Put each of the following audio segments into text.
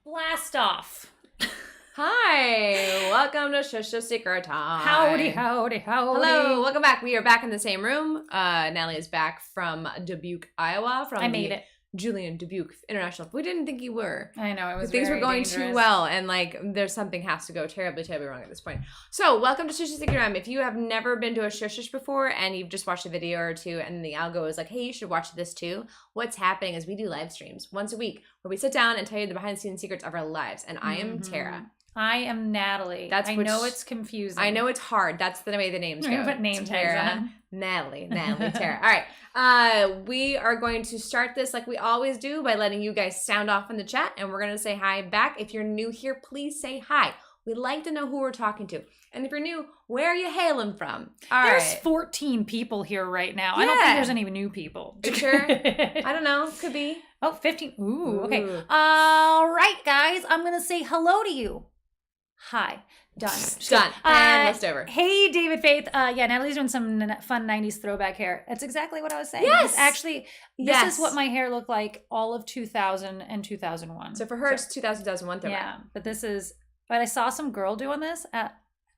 Blast off. Hi, welcome to Shusha Secret Time. Howdy, howdy, howdy. Hello, welcome back. We are back in the same room. Natalie is back from Dubuque, Iowa. I made it. Julien, Dubuque International. We didn't think you were. I know, it was things very were going dangerous. too well, and like there's something has to go terribly, terribly wrong at this point. So, welcome to Shusha Secret Time. If you have never been to a Shushish before and you've just watched a video or two, and the algo is like, hey, you should watch this too. What's happening is we do live streams once a week where we sit down and tell you the behind the scenes secrets of our lives. And I am Tara. I am Natalie. I know it's confusing. I know it's hard. That's the way the names go. Put name Tara, tags on. Natalie, Tara. All right. We are going to start this like we always do by letting you guys sound off in the chat, and we're going to say hi back. If you're new here, please say hi. We'd like to know who we're talking to. And if you're new, where are you hailing from? There's 14 people here right now. I don't think there's any new people. You sure? I don't know. Could be. Oh, 15. Ooh, okay. All right, guys. I'm going to say hello to you. Hi. Done. Done. And list over. Hey, David Faith. Yeah, Natalie's doing some fun 90s throwback hair. That's exactly what I was saying. Yes. It's actually, this is what my hair looked like all of 2000 and 2001. So for her, it's 2001 throwback. Yeah, but I saw some girl doing this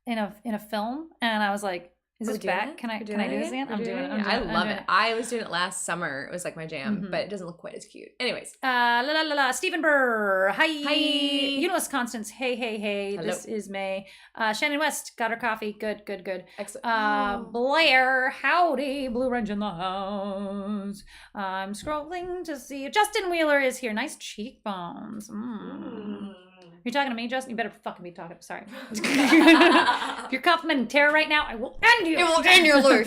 in a film, and I was like, is this back? Can I do this again? I'm doing it. I love it. I was doing it last summer. It was like my jam, but it doesn't look quite as cute. Anyways. Stephen Burr. Hi. Hi. Eunice Constance. Hey. Hello. This is May. Shannon West. Got her coffee. Good. Excellent. Blair. Howdy. Blue Wrench in the house. I'm scrolling to see. Justin Wheeler is here. Nice cheekbones. You're talking to me, Justin? You better fucking be talking. Sorry. If you're complimenting Tara right now, I will end you. It will end your life.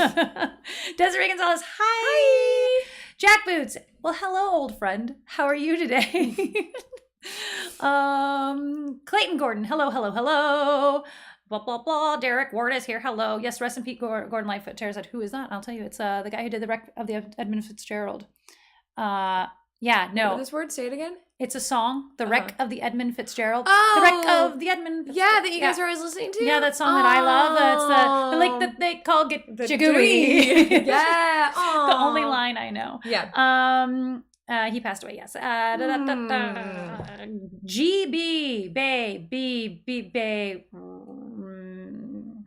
Desiree Gonzalez, hi. Jack Boots. Well, hello, old friend. How are you today? Clayton Gordon. Hello. Blah, blah, blah. Derek Ward is here. Hello. Yes, rest in peace, Gordon Lightfoot. Tara said, who is that? I'll tell you. It's the guy who did the wreck of the Edmund Fitzgerald. Yeah, no. This word, say it again. It's a song, The Wreck of the Edmund Fitzgerald. Oh. The Wreck of the Edmund Fitzgerald. Yeah, that you guys are always listening to? Yeah, that song that I love. It's the that they call Get Jagooey. Yeah. The only line I know. Yeah. He passed away, yes. GB, Bay.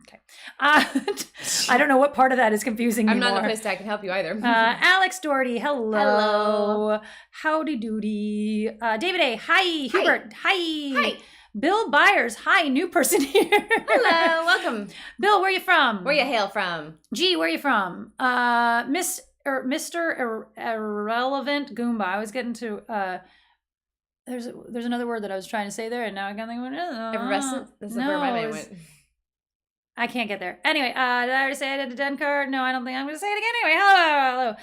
Okay. I don't know what part of that is confusing me I'm not more. in a place that can help you either. Alex Doherty, hello. Howdy doody. David A, hi. Hubert, hi. Bill Byers, hi. New person here. Hello, welcome. Bill, where you from? Where you hail from? G, where you from? Mr. Irrelevant Goomba. I was getting to there's another word that I was trying to say there, and now I can't think of it. Effervescent? That's where my mind went. I can't get there. Anyway, did I already say I did the den card? No, I don't think I'm going to say it again. Anyway, hello.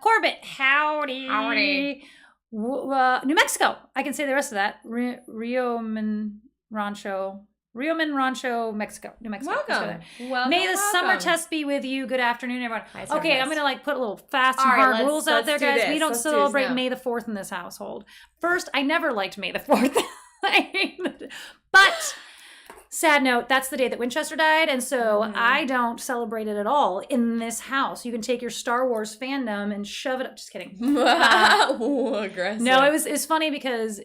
Corbett, howdy. New Mexico. I can say the rest of that. Rioman Rancho, Mexico. New Mexico. Welcome. May the summer test be with you. Good afternoon, everyone. Okay, I'm going to put a little fast and hard rules out there, guys. We don't celebrate May the 4th in this household. First, I never liked May the 4th. But... sad note, that's the day that Winchester died, and so I don't celebrate it at all in this house. You can take your Star Wars fandom and shove it up. Just kidding. Aggressive. No, it was funny because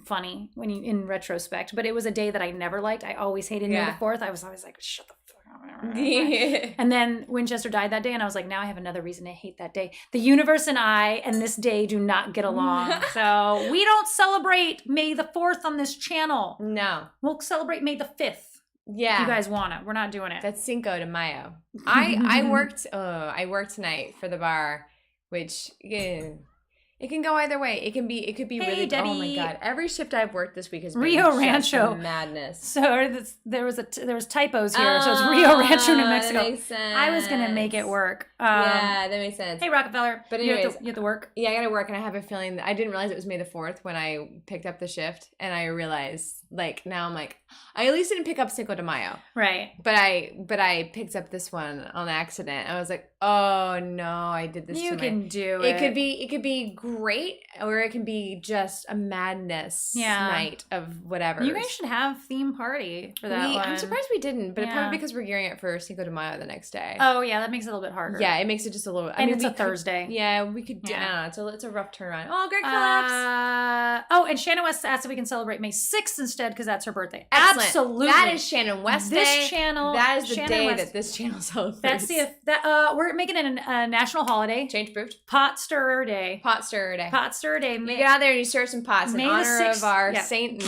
when you in retrospect, but it was a day that I never liked. I always hated May the 4th. I was always like, shut the fuck up. And then Winchester died that day, and I was like, now I have another reason to hate that day. The universe and I and this day do not get along. So we don't celebrate May the 4th on this channel. No. We'll celebrate May the 5th. Yeah. If you guys want it. We're not doing it. That's Cinco de Mayo. I worked tonight for the bar, which it can go either way. It could be Hey, really Debbie. Oh my god. Every shift I've worked this week has been Rio just Rancho. madness. So there was typos here. So it's Rio Rancho, New Mexico. That makes sense. I was gonna make it work. Yeah, that makes sense. Hey, Rockefeller. But you anyways, have to work. Yeah, I gotta work, and I have a feeling that I didn't realize it was May the 4th when I picked up the shift, and I realized now I'm like, I at least didn't pick up Cinco de Mayo, Right? But I picked up this one on accident. I was like, oh no, I did this. You can do it. It could be great, or it can be just a madness night of whatever. You guys should have theme party for that one. I'm surprised we didn't, but probably because we're gearing up for Cinco de Mayo the next day. Oh yeah, that makes it a little bit harder. Yeah, it makes it just a little. And it's a Thursday. Yeah, we could. I don't know. It's a rough turnaround. Oh, Greg Phillips. And Shannon West asked if we can celebrate May 6th instead because that's her birthday. Excellent. Absolutely. That is Shannon West Day. This channel. That is the Shannon day West. that this channel celebrates. That's we're making it a national holiday. Change approved. Pot Stirrer Day. Pot Stirrer Day. Pot Stirrer Day. You get out there and you stir some pots in honor of our Saint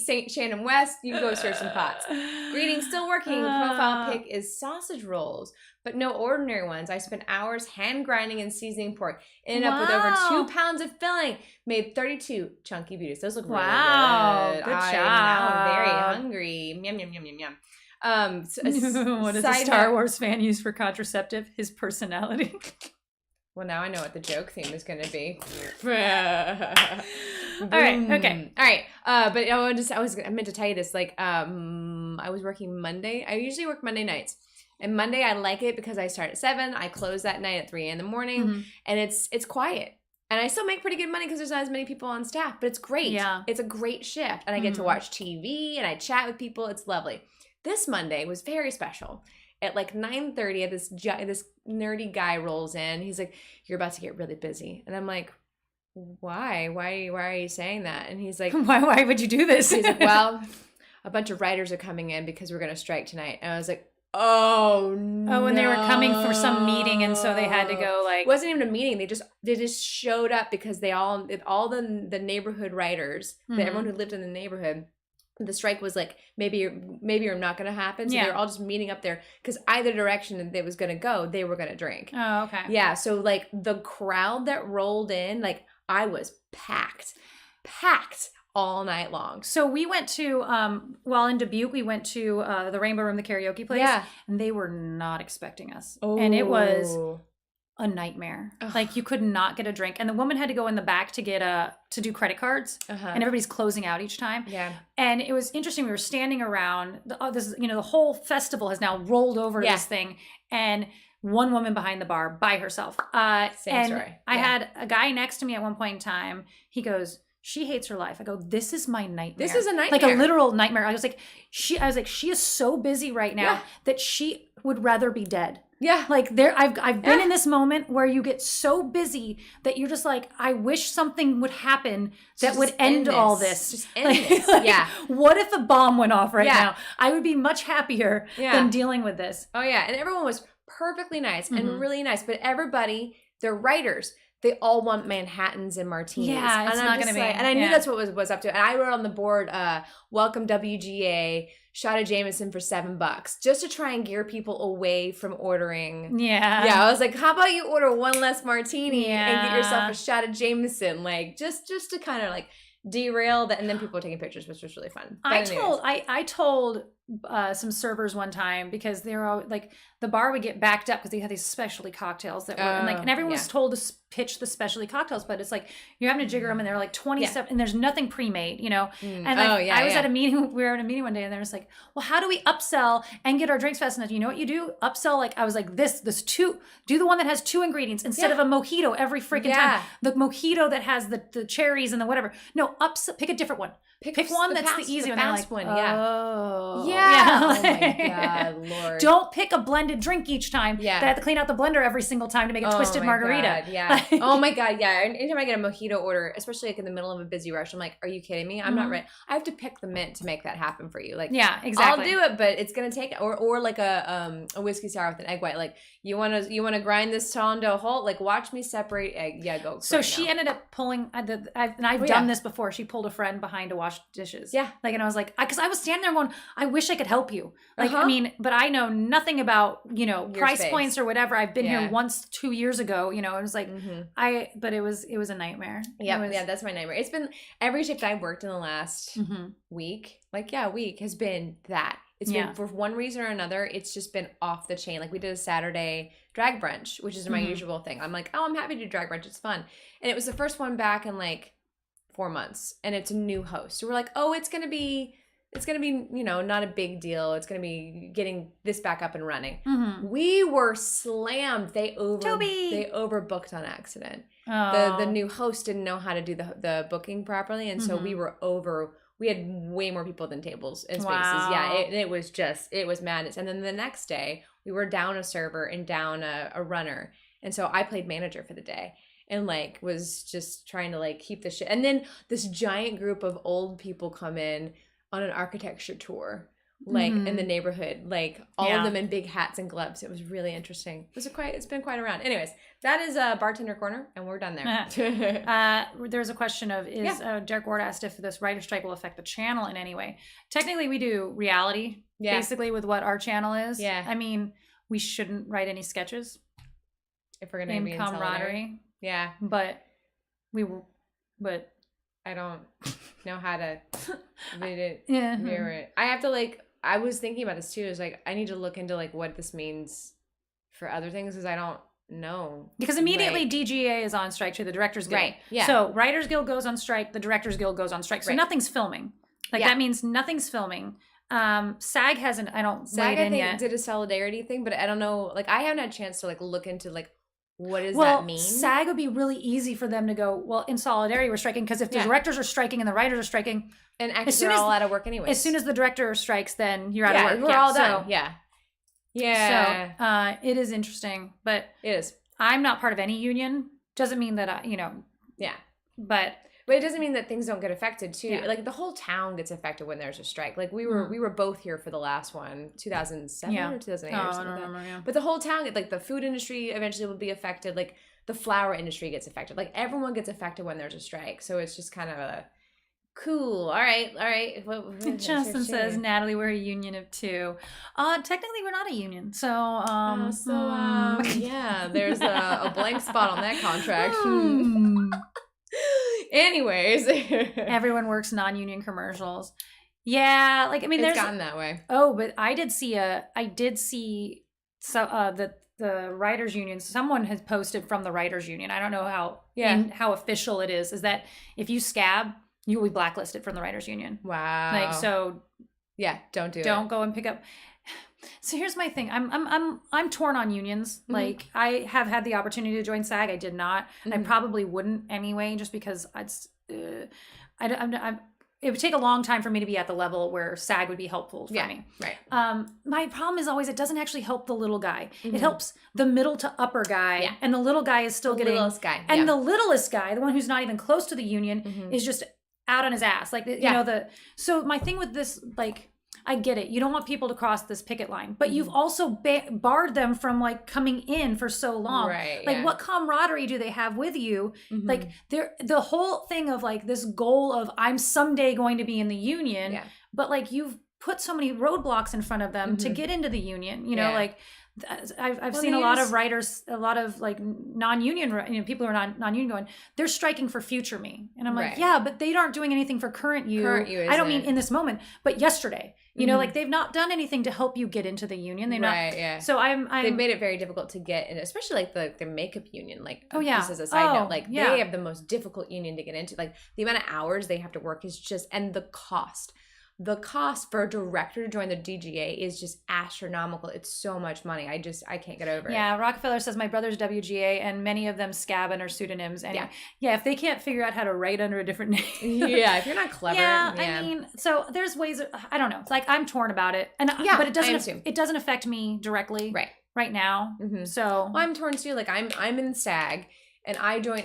Saint Shannon West. You go stir some pots. Greetings, still working. Profile pic is sausage rolls, but no ordinary ones. I spent hours hand grinding and seasoning pork. Ended up with over 2 pounds of filling. Made 32 chunky beauties. Those look really good. Good job. Now I'm very hungry. Yum yum yum yum yum. What does a Star Wars fan use for contraceptive? His personality. Well, now I know what the joke theme is going to be. All right. Okay. All right. But I meant to tell you this. I was working Monday. I usually work Monday nights. And Monday I like it because I start at 7. I close that night at 3 a.m, and it's quiet. And I still make pretty good money because there's not as many people on staff, but it's great. Yeah. It's a great shift. And I get to watch TV and I chat with people. It's lovely. This Monday was very special. At 9:30, this nerdy guy rolls in. He's like, "You're about to get really busy," and I'm like, "Why? Why are you saying that?" And he's like, "Why would you do this?" He's like, "Well, a bunch of writers are coming in because we're gonna strike tonight." And I was like, "Oh no!" Oh, and they were coming for some meeting, and so they had to go It wasn't even a meeting. They just showed up because all the neighborhood writers, everyone who lived in the neighborhood. The strike was maybe you're not going to happen. So they were all just meeting up there because either direction that it was going to go, they were going to drink. Oh, okay. Yeah. So the crowd that rolled in, I was packed all night long. So we went to, while in Dubuque, we went to the Rainbow Room, the karaoke place. Yeah. And they were not expecting us. Oh. And it was a nightmare. Ugh. You could not get a drink. And the woman had to go in the back to get to do credit cards. Uh-huh. And everybody's closing out each time. Yeah. And it was interesting. We were standing around. The whole festival has now rolled over to this thing. And one woman behind the bar by herself. Same story. I had a guy next to me at one point in time. He goes, "She hates her life." I go, "This is my nightmare." This is a nightmare. Like a literal nightmare. I was like, she is so busy right now that she would rather be dead. Yeah. I've been in this moment where you get so busy that you're just like, I wish something would happen that would end all this. Just end this. Yeah. What if a bomb went off right now? I would be much happier than dealing with this. Oh yeah. And everyone was perfectly nice and really nice. But everybody, they're writers. They all want Manhattans and martinis. Yeah, it's not going to be. And I knew that's what was up to it. And I wrote on the board, welcome WGA, shot of Jameson for $7, just to try and gear people away from ordering. Yeah. Yeah, I was like, how about you order one less martini and get yourself a shot of Jameson? Just to kind of derail that. And then people were taking pictures, which was really fun. I told some servers one time because they were all the bar would get backed up because they had these specialty cocktails that were and everyone was told to pitch the specialty cocktails, but it's you're having to jigger them and they're 27 and there's nothing pre-made, and I was at a meeting. We were at a meeting one day and they're just well, how do we upsell and get our drinks fast enough? You know what you do? Upsell. I was this two, do the one that has 2 ingredients instead of a mojito every freaking time. The mojito that has the cherries and the whatever. No, pick a different one. Pick one that's the easy one. Fast one. Yeah. Oh. Yeah. Oh my God, Lord. Don't pick a blended drink each time. Yeah. That I have to clean out the blender every single time to make a twisted margarita. God, yeah. Oh my God, yeah. Anytime I get a mojito order, especially like in the middle of a busy rush, I'm like, are you kidding me? I'm not ready. I have to pick the mint to make that happen for you. Like, yeah, exactly. I'll do it, but it's gonna take or like a whiskey sour with an egg white. Like, you wanna grind this to a halt? Like, watch me separate egg. Yeah, go. So she ended up pulling. I've done this before. She pulled a friend behind to wash dishes. Yeah. Like, and I was like, because I was standing there going, I wish I could help you. Like, I mean, but I know nothing about, your price points or whatever. I've been here once 2 years ago, it was like, but it was a nightmare. Yeah, that's my nightmare. It's been every shift I've worked in the last week, week has been that. It's been, for one reason or another, it's just been off the chain. Like, we did a Saturday drag brunch, which is my usual thing. I'm like, I'm happy to do drag brunch. It's fun. And it was the first one back in like 4 months, and it's a new host. So we're like, it's going to be, not a big deal. It's going to be getting this back up and running. We were slammed. They overbooked on accident. Oh. The new host didn't know how to do the booking properly. And so we had way more people than tables and spaces. Wow. Yeah, it was madness. And then the next day, we were down a server and down a runner. And so I played manager for the day and like was just trying to like keep the shit. And then this giant group of old people come in on an architecture tour, like in the neighborhood, like all of them in big hats and gloves. It was really interesting. It's been quite around. Anyways, that is a Bartender Corner, and we're done there. There's a question of, Derek Ward asked if this writer strike will affect the channel in any way. Technically, we do reality, basically, with what our channel is. Yeah. I mean, we shouldn't write any sketches. If we're going to be in camaraderie. Yeah. But I don't know how to read it. Mirror it. I have to I was thinking about this too. Is like, I need to look into like what this means for other things because I don't know. Because immediately DGA is on strike to the Directors Guild. Right. Yeah. So Writers Guild goes on strike, the Directors Guild goes on strike. So nothing's filming. That means nothing's filming. SAG hasn't, SAG, I think, yet. did a solidarity thing, but I don't know. Like, I haven't had a chance to like look into like, what does that mean? SAG would be really easy for them to go, well, in solidarity, we're striking. Because if the directors are striking and the writers are striking. And actors are all out of work anyway. As soon as the director strikes, then you're out of work. We're all done. Yeah. So it is interesting. But it is. I'm not part of any union. Doesn't mean that Yeah. But it doesn't mean that things don't get affected too. Yeah. Like, the whole town gets affected when there's a strike. Like, we were both here for the last one, 2007 or 2008 or something like that. Remember, But the whole town, like, the food industry eventually will be affected. Like, the flower industry gets affected. Like, everyone gets affected when there's a strike. So it's just kind of a cool. All right. Justin says, Natalie, we're a union of 2. Technically, we're not a union. So, yeah, there's a blank spot on that contract. Anyways, everyone works non-union commercials. Yeah, like, I mean, it's gotten that way. Oh, but I did see the writers union. Someone has posted from the writers union. I don't know how official it is that if you scab, you will be blacklisted from the writers union. Wow. Like, so yeah, don't go and pick up. So here's my thing. I'm torn on unions. Like, I have had the opportunity to join SAG. I did not. I probably wouldn't anyway, just because it would take a long time for me to be at the level where SAG would be helpful for me. Right. My problem is always it doesn't actually help the little guy. It helps the middle to upper guy, and the little guy is still getting the littlest guy. And the littlest guy, the one who's not even close to the union, is just out on his ass. Like, so my thing with this, like, I get it. You don't want people to cross this picket line, but you've also barred them from like coming in for so long. Right. Like, what camaraderie do they have with you? Like, the whole thing of like this goal of I'm someday going to be in the union, but like you've put so many roadblocks in front of them to get into the union. Like, I've seen a lot of writers, a lot of like non-union, people who are non-union going, they're striking for future me. And I'm like, yeah, but they aren't doing anything for current you. I don't mean in this moment, but yesterday, like they've not done anything to help you get into the union. They've not. So they've made it very difficult to get in, especially like the makeup union. Like, just as a side note, like they have the most difficult union to get into. Like, the amount of hours they have to work is just, and the cost. the cost for a director to join the DGA is just astronomical. It's so much money. I can't get over it. Yeah, Rockefeller says my brother's WGA, and many of them scab and are pseudonyms. Anyway, yeah, if they can't figure out how to write under a different name. Yeah, if you're not clever. I mean, so there's ways, I don't know. It's like, I'm torn about it. And but it doesn't affect me directly right now. Mm-hmm. So well, I'm torn too. Like I'm in SAG, and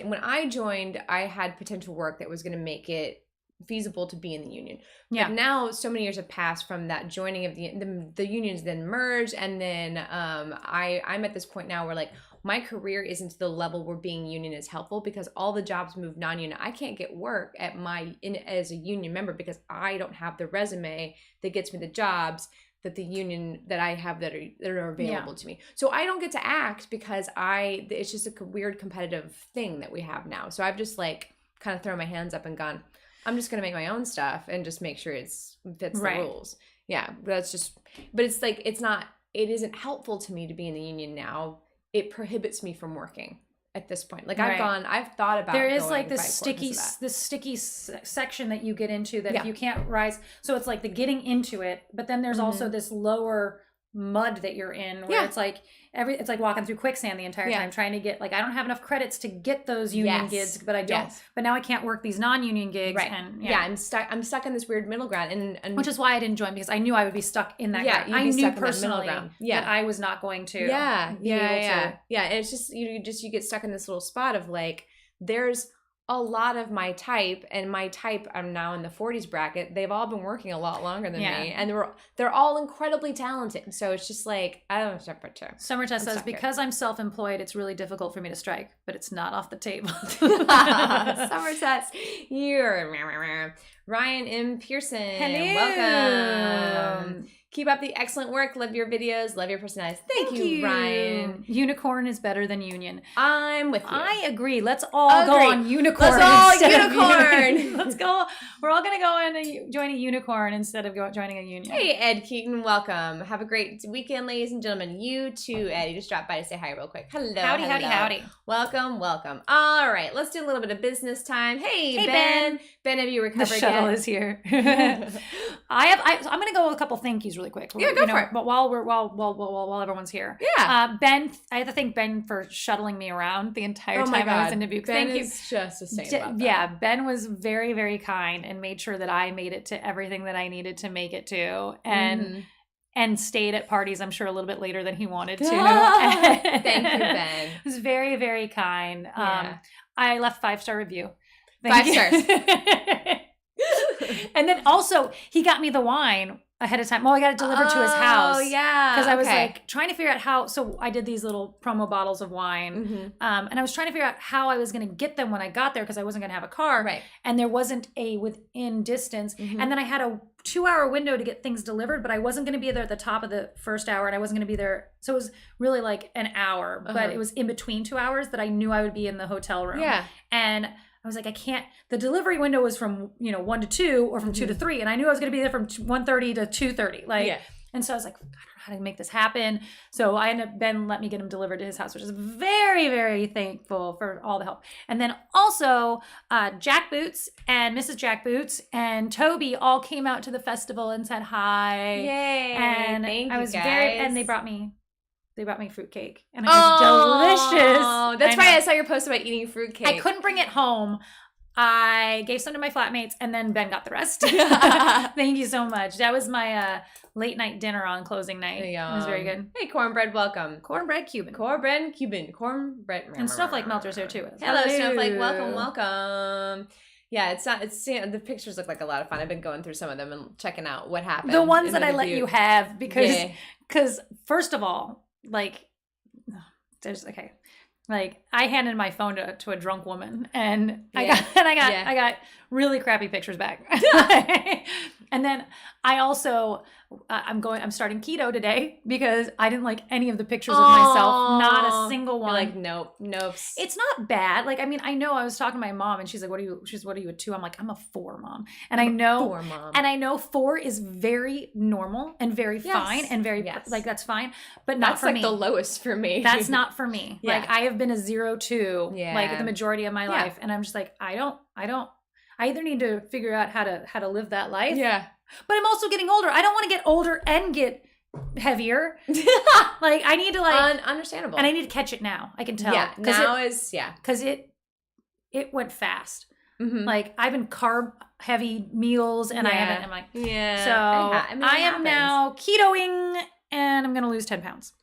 when I joined, I had potential work that was going to make it feasible to be in the union. But now so many years have passed from that joining of the unions then merged, and then I'm at this point now where like my career isn't to the level where being union is helpful, because all the jobs move non-union. I can't get work as a union member because I don't have the resume that gets me the jobs that the union that I have that are available to me. So I don't get to act because it's just a weird competitive thing that we have now. So I've just like kind of thrown my hands up and gone, I'm just going to make my own stuff and just make sure it fits the rules. Yeah. But it's like, it isn't helpful to me to be in the union now. It prohibits me from working at this point. Like I've thought about there is like this sticky section that you get into that if you can't rise. So it's like the getting into it, but then there's also this lower mud that you're in where it's like walking through quicksand the entire time trying to get, like, I don't have enough credits to get those union gigs, but I don't but now I can't work these non-union gigs and I'm stuck in this weird middle ground, and which is why I didn't join, because I knew I would be stuck in that I knew personally that I was not going to and it's just you get stuck in this little spot of like, there's a lot of my type, and my type, I'm now in the 40s bracket. They've all been working a lot longer than me, and they're all incredibly talented. So it's just like, I don't know. Summer Tess says, because I'm self-employed, it's really difficult for me to strike, but it's not off the table. Summer Tess, you're Ryan M. Pearson. Hello. Welcome. Keep up the excellent work. Love your videos. Love your personalities. Thank you, Ryan. Unicorn is better than union. I'm with you. I agree. Let's all go on unicorn. Let's all unicorn. Let's go. We're all going to go and join a unicorn instead of joining a union. Hey, Ed Keaton. Welcome. Have a great weekend, ladies and gentlemen. You too, Ed. You just dropped by to say hi real quick. Hello. Howdy. Welcome. All right. Let's do a little bit of business time. Hey, Ben. Ben, have you recovered yet? The shuttle is here. I'm going to go with a couple thank yous really quick. Yeah, go for it. But while everyone's here. Yeah. Ben, I have to thank Ben for shuttling me around the entire time I was in Dubuque. Ben thank is just a saint about that. Yeah, Ben was very, very kind and made sure that I made it to everything that I needed to make it to. And stayed at parties, I'm sure, a little bit later than he wanted to. Thank you, Ben. He was very, very kind. Yeah. I left 5-star review. 5 stars. And then also, he got me the wine ahead of time. Well, I got it delivered to his house. Oh, yeah. Because I was like trying to figure out how. So I did these little promo bottles of wine. And I was trying to figure out how I was going to get them when I got there, because I wasn't going to have a car. Right. And there wasn't a within distance. And then I had a 2-hour window to get things delivered, but I wasn't going to be there at the top of the first hour, and I wasn't going to be there. So it was really like an hour, but it was in between 2 hours that I knew I would be in the hotel room. Yeah. And I was like, I can't, the delivery window was from, 1 to 2 or from 2 to 3. And I knew I was going to be there from 1:30 to 2:30. And so I was like, I don't know how to make this happen. So I ended up, Ben let me get him delivered to his house, which is very, very thankful for all the help. And then also Jack Boots and Mrs. Jack Boots and Toby all came out to the festival and said hi. Yay. And Thank I you was guys. and they brought me fruitcake, and it was delicious. Oh, that's right. I saw your post about eating fruitcake. I couldn't bring it home. I gave some to my flatmates, and then Ben got the rest. Thank you so much. That was my late night dinner on closing night. It was very good. Hey, cornbread, welcome. Cornbread Cuban. Cornbread. And Snowflake Melter's here too. Hello, Snowflake. Welcome. Yeah, the pictures look like a lot of fun. I've been going through some of them and checking out what happened. The ones that I let you have because first of all, like, I handed my phone to a drunk woman, and I got really crappy pictures back. And then I also I'm starting keto today because I didn't like any of the pictures of myself, not a single one. You're like, nope. It's not bad. Like, I mean, I know I was talking to my mom, and she's like, what are you a 2? I'm like, I'm a 4, Mom. And I know 4 is very normal and very fine and very like, that's fine, but not for me. That's like the lowest for me. That's not for me. Like, I have been a 0-2 like the majority of my life, and I'm just like, I either need to figure out how to live that life. But I'm also getting older. I don't want to get older and get heavier. Like I need to understandable. And I need to catch it now. I can tell. Yeah, because it went fast. Mm-hmm. Like I've been carb heavy meals and I haven't. I'm like, yeah. So I am now ketoing and I'm gonna lose 10 pounds.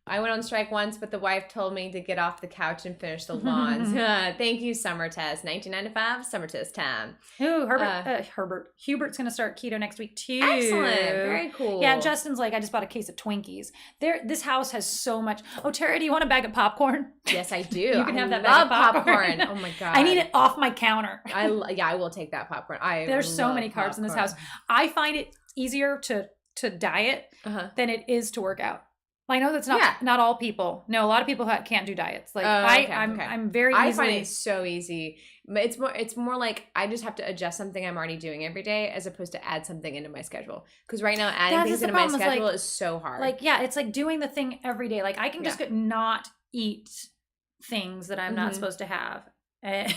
I went on strike once, but the wife told me to get off the couch and finish the lawns. Thank you, summer test. 1995, summer test time. Ooh, Hubert's going to start keto next week too. Excellent. Very cool. Yeah, Justin's like, I just bought a case of Twinkies. This house has so much. Oh, Tara, do you want a bag of popcorn? Yes, I do. You can have that bag bag of popcorn. Oh my God. I need it off my counter. I will take that popcorn. There's so many carbs in this house. I find it easier to diet than it is to work out. I know that's not all people. No, a lot of people can't do diets. Like I'm very easily. I find it so easy. But it's more like I just have to adjust something I'm already doing every day as opposed to add something into my schedule. Because right now adding things into my schedule is so hard. Like it's like doing the thing every day. Like I can just not eat things that I'm not supposed to have. And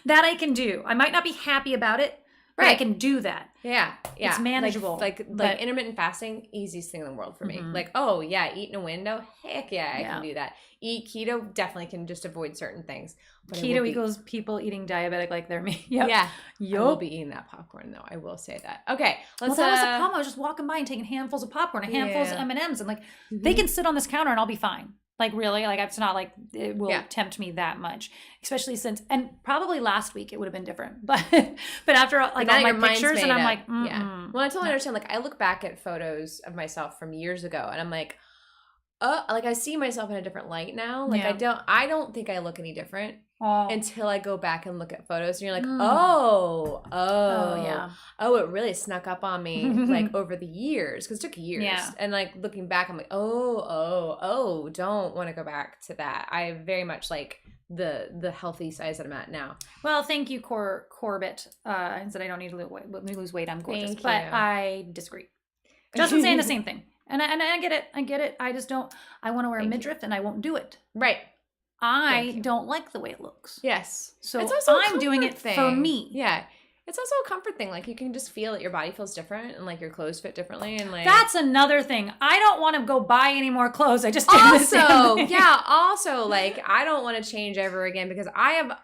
that I can do. I might not be happy about it. But I can do that. Yeah. It's manageable. Like intermittent fasting, easiest thing in the world for me. Like, eat in a window. Heck yeah, I can do that. Eat keto, definitely can just avoid certain things. But keto equals people eating diabetic like they're me. Yep. Yeah. I will be eating that popcorn though. I will say that. Okay. That was a problem. I was just walking by and taking handfuls of popcorn and handfuls of M&Ms and like they can sit on this counter and I'll be fine. Like really, like it's not like it will tempt me that much, especially since, and probably last week it would have been different, but after like all my pictures and I'm like, Well, I totally understand. Like I look back at photos of myself from years ago and I'm like, like I see myself in a different light now. Like I don't think I look any different until I go back and look at photos and you're like, it really snuck up on me like over the years because it took years. Yeah. And like looking back, I'm like, don't want to go back to that. I very much like the healthy size that I'm at now. Well, thank you, Corbett. And said I don't need to lose weight. I'm gorgeous, but I disagree. Justin's saying the same thing. And I get it. I just don't. I want to wear a midriff, and I won't do it. Right. I don't like the way it looks. Yes. So it's also I'm doing it for me. Yeah. It's also a comfort thing. Like you can just feel that your body feels different, and like your clothes fit differently, and like that's another thing. I don't want to go buy any more clothes. I just also like I don't want to change ever again because I have.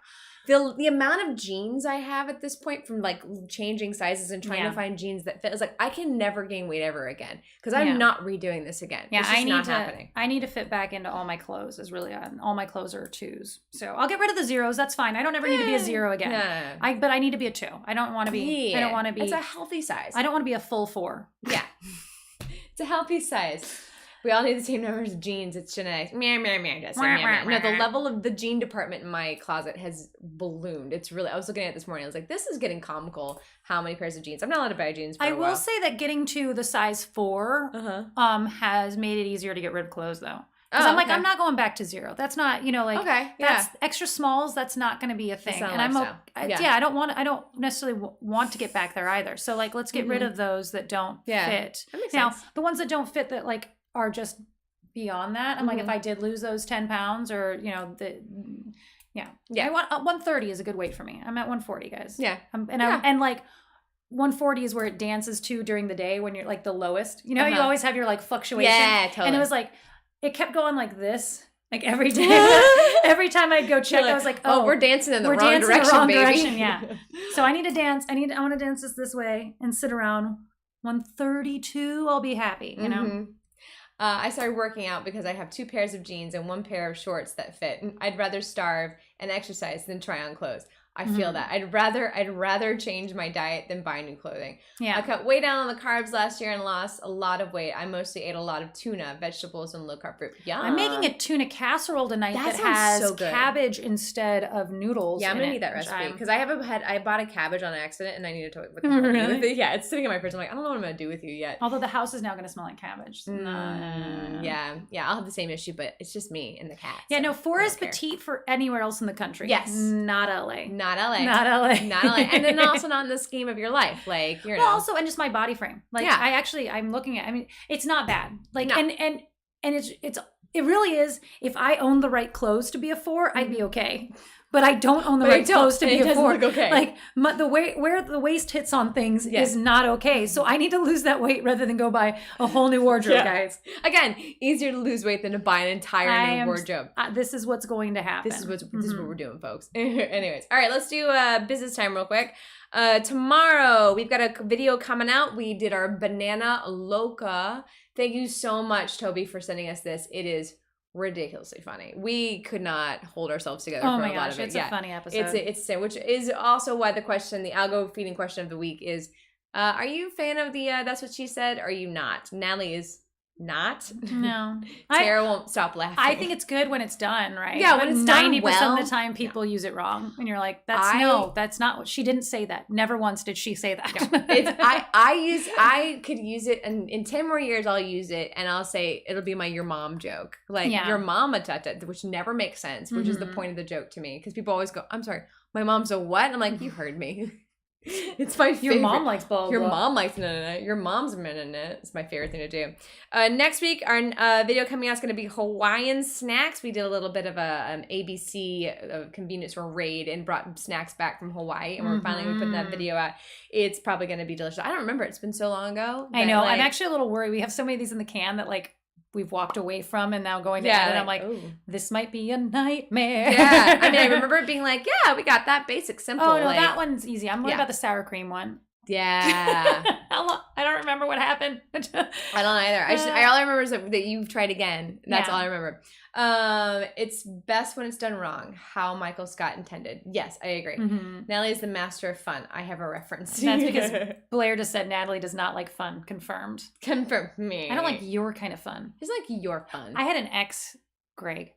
The amount of jeans I have at this point from like changing sizes and trying to find jeans that fit is like I can never gain weight ever again because I'm not redoing this again. Yeah, it's just not happening. I need to fit back into all my clothes. Is really all my clothes are 2s, so I'll get rid of the 0s. That's fine. I don't ever need to be a 0 again. No. But I need to be a 2. I don't want to be. I don't want to be. It's a healthy size. I don't want to be a full 4. Yeah, it's a healthy size. We all need the same numbers of jeans. It's genetics. No, the level of the jean department in my closet has ballooned. It's really, I was looking at it this morning. I was like, this is getting comical. How many pairs of jeans? I'm not allowed to buy jeans for a while. I will say that getting to the size 4 has made it easier to get rid of clothes though. Because I'm like, I'm not going back to 0. That's not, that's extra smalls. That's not going to be a thing. And I don't necessarily want to get back there either. So like, let's get rid of those that don't fit. That makes sense. The ones that don't fit that like, are just beyond that. I'm like, if I did lose those 10 pounds or, I want 130 is a good weight for me. I'm at 140, guys. Yeah. And like 140 is where it dances to during the day when you're like the lowest, you always have your like fluctuation. Yeah, totally. And it was like, it kept going like this. Like every day, every time I'd go check, I was like, we're dancing in the wrong direction, baby. Yeah. So I need to dance. I want to dance this way and sit around 132. I'll be happy, you know? I started working out because I have 2 pairs of jeans and 1 pair of shorts that fit. And I'd rather starve and exercise than try on clothes. I feel that. I'd rather change my diet than buy new clothing. Yeah. I cut way down on the carbs last year and lost a lot of weight. I mostly ate a lot of tuna, vegetables, and low-carb fruit. Yeah. I'm making a tuna casserole tonight that has cabbage instead of noodles. Yeah, I'm going to need that recipe because I bought a cabbage on accident and I need to look at it. Yeah, it's sitting in my fridge. I'm like, I don't know what I'm going to do with you yet. Although the house is now going to smell like cabbage. Yeah, I'll have the same issue, but it's just me and the cat. Yeah, no, 4 is petite for anywhere else in the country. Yes. Not LA. Not LA. Not LA. And then also not in the scheme of your life. Like, you know. Well, also, and just my body frame. Like, I'm looking at, it's not bad. Like, and it really is, if I owned the right clothes to be a 4, I'd be okay. but I don't own the right clothes to be it afford. doesn't look okay. Like the way where the waist hits on things is not okay. So I need to lose that weight rather than go buy a whole new wardrobe, guys. Again, easier to lose weight than to buy an entire new wardrobe. This is what's going to happen. This is what we're doing, folks. Anyways, all right, let's do business time real quick. Tomorrow we've got a video coming out. We did our banana loca. Thank you so much, Toby, for sending us this. It is ridiculously funny. We could not hold ourselves together for a lot of it. It's a funny episode. It's which is also why the algo feeding question of the week is, are you a fan of the That's What She Said? Or are you not? Natalie is not. No. Tara won't stop laughing. I think it's good when it's done, right? Yeah, but when it's done 90% of the time people use it wrong. And you're like, that's not what she didn't say that. Never once did she say that. I could use it, and in 10 more years I'll use it, and I'll say it'll be my your mom joke. Like your mama tata, which never makes sense, which is the point of the joke to me. Because people always go, I'm sorry, my mom's a what? I'm like, you heard me. It's my favorite. Your mom likes blah, Your blah. mom likes no. Your mom's It's my favorite thing to do. Next week, our video coming out is going to be Hawaiian snacks. We did a little bit of a ABC convenience store raid and brought snacks back from Hawaii, and we're finally putting that video out. It's probably going to be delicious. I don't remember. It's been so long ago. I know. I'm actually a little worried. We have so many of these in the can that like we've walked away from, and now going to edit, and I'm like, this might be a nightmare. Yeah. I mean, I remember it being like, yeah, we got that basic simple. Oh, no, that one's easy. I'm worried about the sour cream one. Yeah. I don't remember what happened. I don't either. All I remember is that you've tried again. That's all I remember. It's best when it's done wrong. How Michael Scott intended. Yes, I agree. Natalie is the master of fun. I have a reference. That's because Blair just said Natalie does not like fun. Confirmed. Confirmed me. I don't like your kind of fun. It's like your fun. I had an ex, Greg.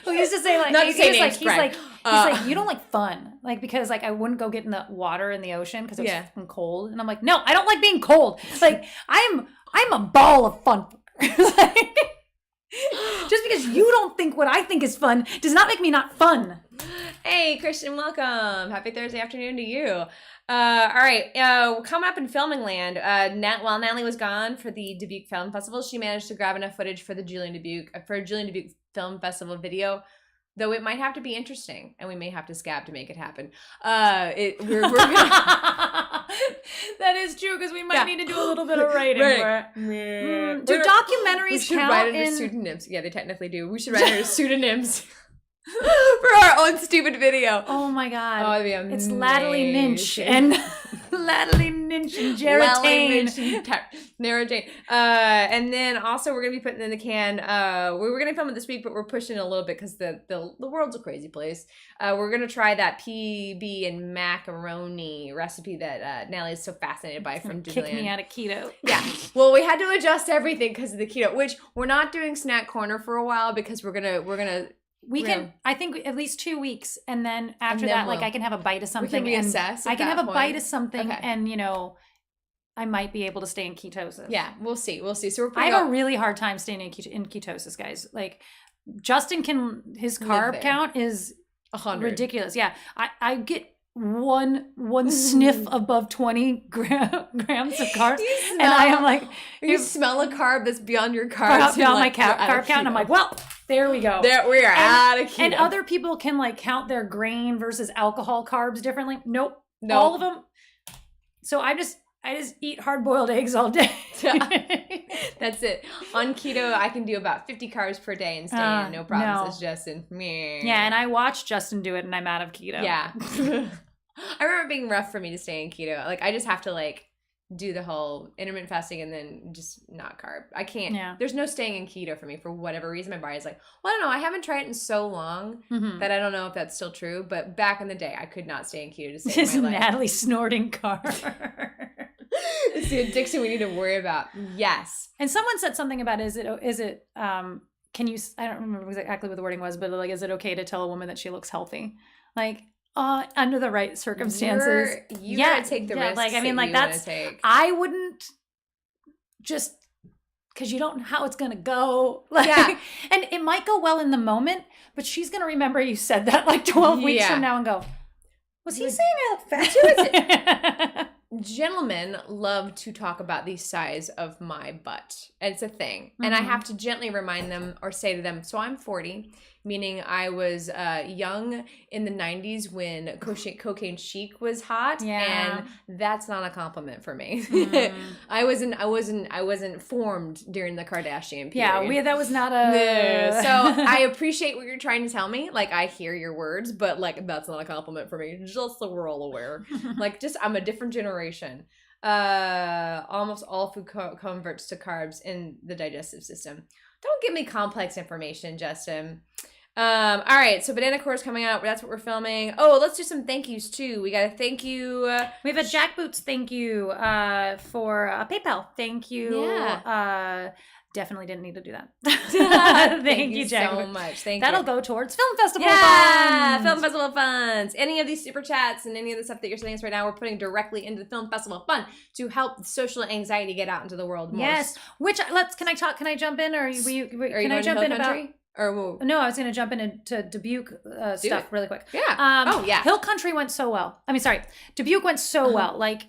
Who used to say like, he's like, you don't like fun, like because like I wouldn't go get in the water in the ocean because it was fucking cold, and I'm like, no, I don't like being cold. Like I'm a ball of fun. Like, just because you don't think what I think is fun does not make me not fun. Hey, Christian, welcome. Happy Thursday afternoon to you. All right, coming up in filming land, while Natalie was gone for the Dubuque Film Festival, she managed to grab enough footage for the Julien Dubuque Film Festival video, though it might have to be interesting, and we may have to scab to make it happen. We're gonna... That is true, because we might need to do a little bit of writing. Do documentaries count write under pseudonyms? Yeah, they technically do. We should write under pseudonyms. For our own stupid video. Oh my god. Oh, that'd be amazing. It's Natalie Ninch and Jared Jayn. Nara Jayn. And then also we're gonna be putting in the can. We were gonna film it this week, but we're pushing it a little bit because the world's a crazy place. We're gonna try that PB and macaroni recipe that Natalie is so fascinated by from Julien. Kick me out of keto. Yeah. Well, we had to adjust everything because of the keto, which we're not doing snack corner for a while because we're gonna. We can, I think, at least 2 weeks, and then after that, like, I can have a bite of something. We can reassess. I can have a bite of something, and, you know, I might be able to stay in ketosis. Yeah, we'll see. So I have a really hard time staying in ketosis, guys. Like, Justin his carb count is 100. ridiculous. Yeah, I get one sniff above 20 grams of carbs, and I am like, you smell a carb that's beyond your carbs. Beyond my carb count, and I'm like, well. There we go. There we are out of keto. And other people can like count their grain versus alcohol carbs differently. Nope. All of them. So I just eat hard-boiled eggs all day. That's it. On keto, I can do about 50 carbs per day and stay in no problems. Says Justin. Yeah, and I watched Justin do it, and I'm out of keto. Yeah. I remember it being rough for me to stay in keto. Like I just have to like do the whole intermittent fasting and then just not carb. I can't. Yeah. There's no staying in keto for me for whatever reason. My body's like, well, I don't know. I haven't tried it in so long that I don't know if that's still true. But back in the day, I could not stay in keto to save my life. Natalie snorting carb. It's the addiction we need to worry about. Yes. And someone said something about can you? I don't remember exactly what the wording was, but like, is it okay to tell a woman that she looks healthy? Like. Under the right circumstances, you gotta take the risks. Like I mean, like that's I wouldn't just because you don't know how it's gonna go. Like, and it might go well in the moment, but she's gonna remember you said that like 12 weeks from now and go, was he saying I look fat? Gentlemen love to talk about the size of my butt. It's a thing. And I have to gently remind them or say to them, so I'm 40. meaning I was young in the 90s when cocaine chic was hot, and that's not a compliment for me. I wasn't formed during the Kardashian period. Yeah, that was not a... So I appreciate what you're trying to tell me. Like, I hear your words, but like, that's not a compliment for me. Just so we're all aware. Like, I'm a different generation. Almost all food converts to carbs in the digestive system. Don't give me complex information, Justin. All right, so Banana Core is coming out. That's what we're filming. Oh, let's do some thank yous too. We got a thank you. We have a Jack Boots thank you for PayPal. Thank you. Yeah. Definitely didn't need to do that. Thank you, Jack. So much. Thank That'll you. go towards film festival funds. Film festival funds. Any of these super chats and any of the stuff that you're sending us right now, we're putting directly into the film festival fund to help social anxiety get out into the world more. Yes. Can I jump in, or can I jump in about? Or no, I was going to jump into Dubuque stuff really quick. Yeah. Hill Country went so well. I mean, sorry, Dubuque went so well. Like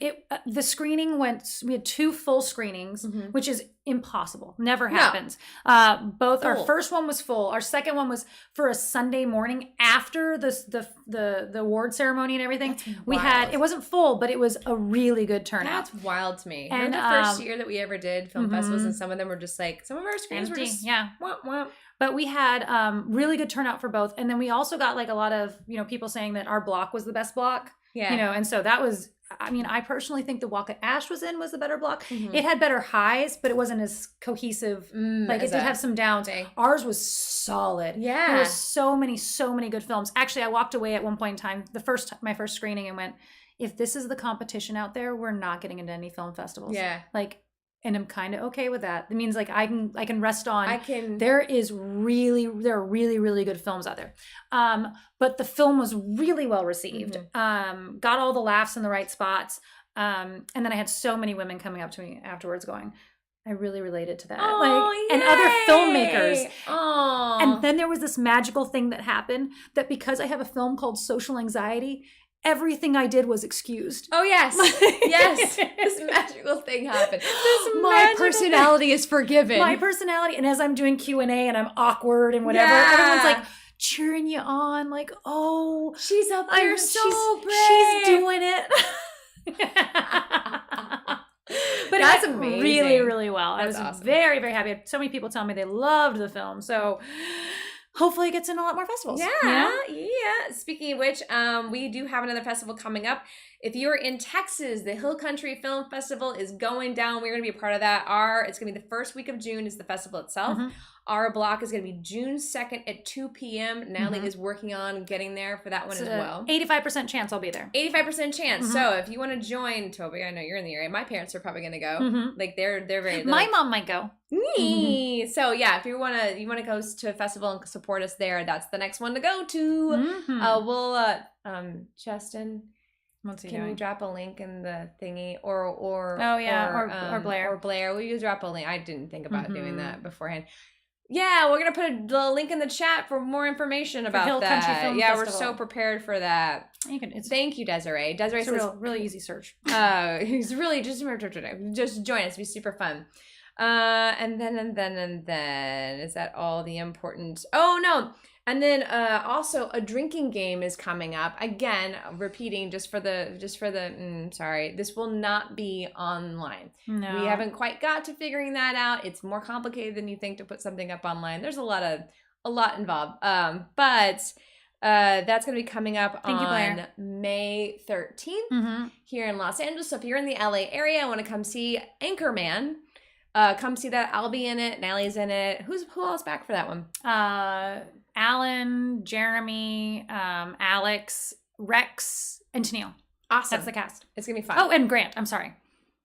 the screening went. We had 2 full screenings, which is impossible. Never happens. Both our first one was full. Our second one was for a Sunday morning after the award ceremony and everything. We had, it wasn't full, but it was a really good turnout. That's wild to me. And the first year that we ever did film festivals, and some of them were just like, some of our screens were just womp womp. But we had really good turnout for both. And then we also got like a lot of, people saying that our block was the best block. Yeah. And so that was, I mean, I personally think the walk that Ash was in was the better block. It had better highs, but it wasn't as cohesive. Like it did have some downs. Ours was solid. Yeah. There were so many good films. Actually, I walked away at one point in time, my first screening, and went, if this is the competition out there, we're not getting into any film festivals. Yeah. And I'm kind of okay with that. It means like I can rest on. There are really, really good films out there. But the film was really well received. Got all the laughs in the right spots. And then I had so many women coming up to me afterwards going, I really related to that. And other filmmakers. And then there was this magical thing that happened that because I have a film called Social Anxiety, everything I did was excused. Oh, yes. Yes. This magical thing happened. My personality is forgiven. My personality. And as I'm doing Q&A and I'm awkward and whatever, everyone's like cheering you on. Like, oh. She's up there so brave. She's doing it. But that's amazing. Really, really well. I was very, very happy. So many people tell me they loved the film. So hopefully it gets in a lot more festivals. Yeah. Speaking of which, we do have another festival coming up. If you're in Texas, the Hill Country Film Festival is going down. We're going to be a part of that. It's going to be the first week of June is the festival itself. Our block is going to be June 2nd at 2 p.m. Natalie is working on getting there for that one as well. 85% chance I'll be there. 85% chance. So if you want to join, Toby, I know you're in the area. My parents are probably going to go. Like they're very little. My mom might go. So yeah, if you want to go to a festival and support us there, that's the next one to go to. Justin, can you drop a link in the thingy or Blair. Or Blair, will you drop a link? I didn't think about doing that beforehand. Yeah, we're gonna put the link in the chat for more information about Hill that. Country Film Festival. We're so prepared for that. Thank you, Desiree. Desiree says really easy search. He's really just join us. It'd be super fun. And then is that all the important? Oh no. And then also a drinking game is coming up. Again, repeating just for the sorry, this will not be online. No. We haven't quite got to figuring that out. It's more complicated than you think to put something up online. There's a lot involved. But that's going to be coming up on May 13th here in Los Angeles. So if you're in the LA area and want to come see Anchorman, come see that. I'll be in it. Natalie's in it. Who else back for that one? Alan, Jeremy, Alex, Rex, and Tennille. Awesome. That's the cast. It's going to be fun. Oh, and Grant. I'm sorry.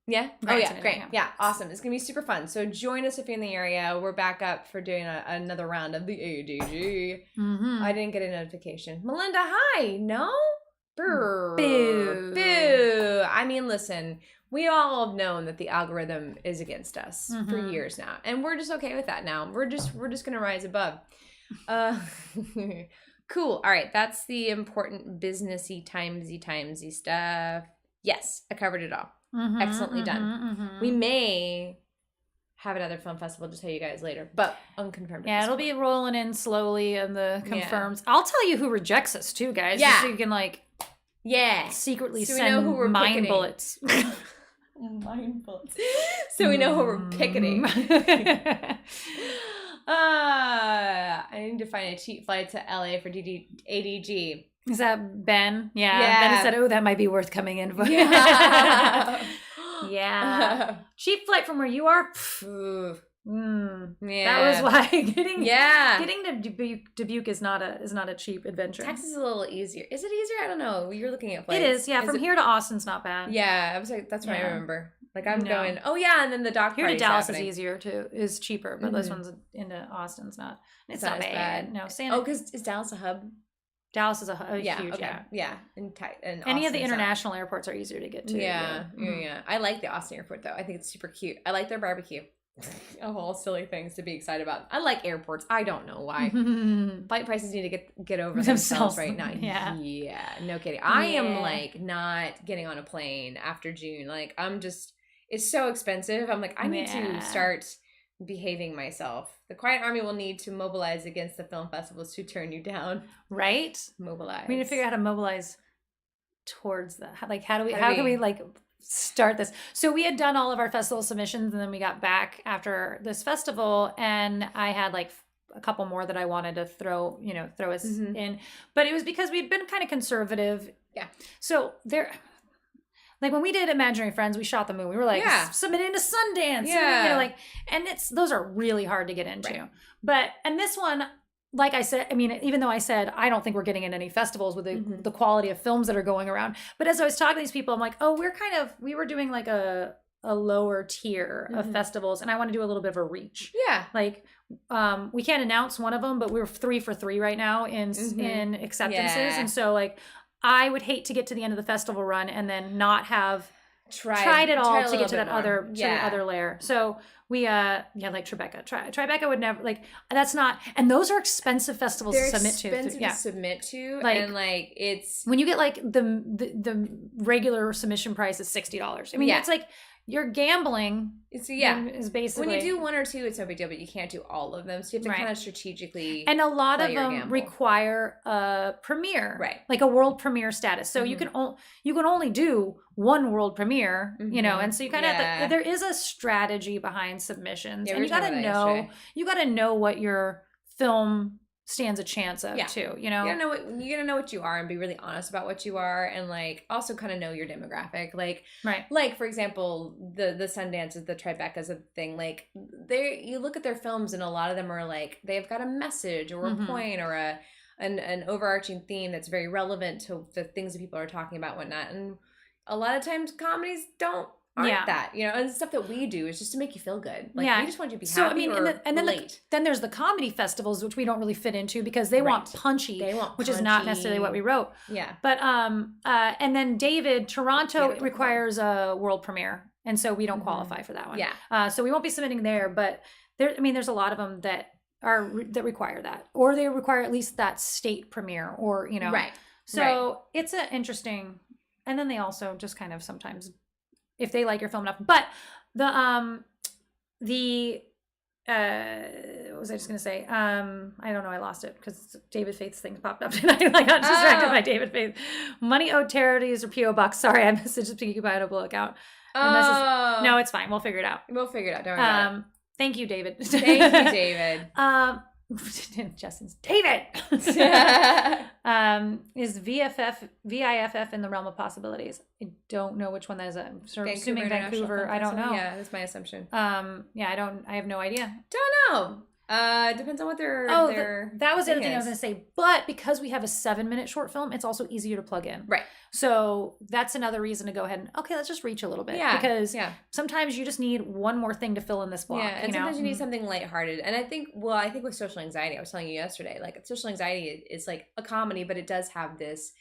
Yeah? Grant Grant. Yeah, awesome. It's going to be super fun. So join us if you're in the area. We're back up for doing another round of the ADG. I didn't get a notification. Melinda, hi. No? Boo. I mean, listen, we all have known that the algorithm is against us for years now. And we're just okay with that now. We're just going to rise above. Cool. All right. That's the important businessy, timesy stuff. Yes, I covered it all. Excellently done. We may have another film festival to tell you guys later, but unconfirmed. Yeah, it'll be rolling in slowly in the confirms. I'll tell you who rejects us too, guys. Yeah. Just so you can secretly so we send know who we're mind picketing. bullets. Mind bullets. So we know who we're picketing. I need to find a cheap flight to LA for ADG. Is that Ben? Yeah. Yeah. Ben said, "Oh, that might be worth coming in for." Yeah. Yeah. Cheap flight from where you are. Yeah. That was why getting getting to Dubuque is not a cheap adventure. Texas is a little easier. Is it easier? I don't know. You're looking at flights. It is. Yeah. From here to Austin's not bad. Yeah. I was like, that's what I remember. Like I'm No. going. Oh yeah, and then the doc Here to party's Dallas happening. is easier too. Is cheaper, but this one's into Austin's not. It's not as bad. No. Oh, because is Dallas a hub? Dallas is a huge. Okay. Yeah. And Any of the Austin's international airports are easier to get to. Yeah. Mhm. Yeah. I like the Austin airport though. I think it's super cute. I like their barbecue. Of all silly things to be excited about. I like airports. I don't know why. Flight prices need to get over themselves right now. Yeah. Yeah. No kidding. I am like not getting on a plane after June. Like I'm just, it's so expensive. I'm like, I need to start behaving myself. The Quiet Army will need to mobilize against the film festivals to turn you down. Right? Mobilize. We need to figure out how to mobilize towards that. Like, how can we like start this? So we had done all of our festival submissions, and then we got back after this festival, and I had like a couple more that I wanted to throw us in, but it was because we'd been kind of conservative. Yeah. So there. Like when we did Imaginary Friends, we shot the movie. We were like, submitting to Sundance. Yeah. And those are really hard to get into. Right. But, and this one, like I said, I mean, even though I said, I don't think we're getting in any festivals with the quality of films that are going around. But as I was talking to these people, I'm like, oh, we were doing like a lower tier of festivals. And I want to do a little bit of a reach. Yeah. Like, we can't announce one of them, but we're 3 for 3 right now in acceptances. Yeah. And so like, I would hate to get to the end of the festival run and then not have tried it all to get to that other layer. So we like Tribeca. Tribeca would never like that's not, and those are expensive festivals to submit to. And like it's when you get like the regular submission price is $60. I mean, it's like you're gambling. Is basically when you do 1 or 2, it's no big deal, but you can't do all of them. So you have to kind of strategically. And a lot of them require a premiere, right? Like a world premiere status. So you can only do one world premiere, and so you kind of have to, there is a strategy behind submissions, and you got to know what your film stands a chance of too, you gotta know what you are and be really honest about what you are, and like also kind of know your demographic, like for example the Sundances, the Tribecas of the thing, like you look at their films and a lot of them are like they've got a message or a point or an overarching theme that's very relevant to the things that people are talking about, whatnot, and a lot of times comedies aren't that, and the stuff that we do is just to make you feel good. Like we just want you to be happy. So I mean, then there's the comedy festivals, which we don't really fit into because they want punchy, which is not necessarily what we wrote. Yeah. But and then Toronto requires a world premiere, and so we don't qualify for that one. Yeah. So we won't be submitting there, but there's a lot of them that require that, or they require at least that state premiere, or Right. So it's an interesting, and then they also just kind of sometimes, if they like your film enough. But what was I just gonna say? I don't know. I lost it because David Faith's thing popped up, and I got distracted by David Faith. Money owed charities or PO box. Sorry, I messaged the compatible account. No, it's fine. We'll figure it out. Don't worry about it. Thank you, David. Thank you, David. Justin's David. Is VIFF in the realm of possibilities? I don't know which one that is. I'm sort of assuming Vancouver. I don't know. Yeah, that's my assumption. I have no idea. Don't know. Depends on what their that was the other thing I was going to say. But because we have a 7-minute short film, it's also easier to plug in. Right. So that's another reason to go ahead and let's just reach a little bit. Yeah. Because sometimes you just need one more thing to fill in this block. Yeah. And sometimes you need something lighthearted. And I think with social anxiety, I was telling you yesterday, like social anxiety is like a comedy, but it does have this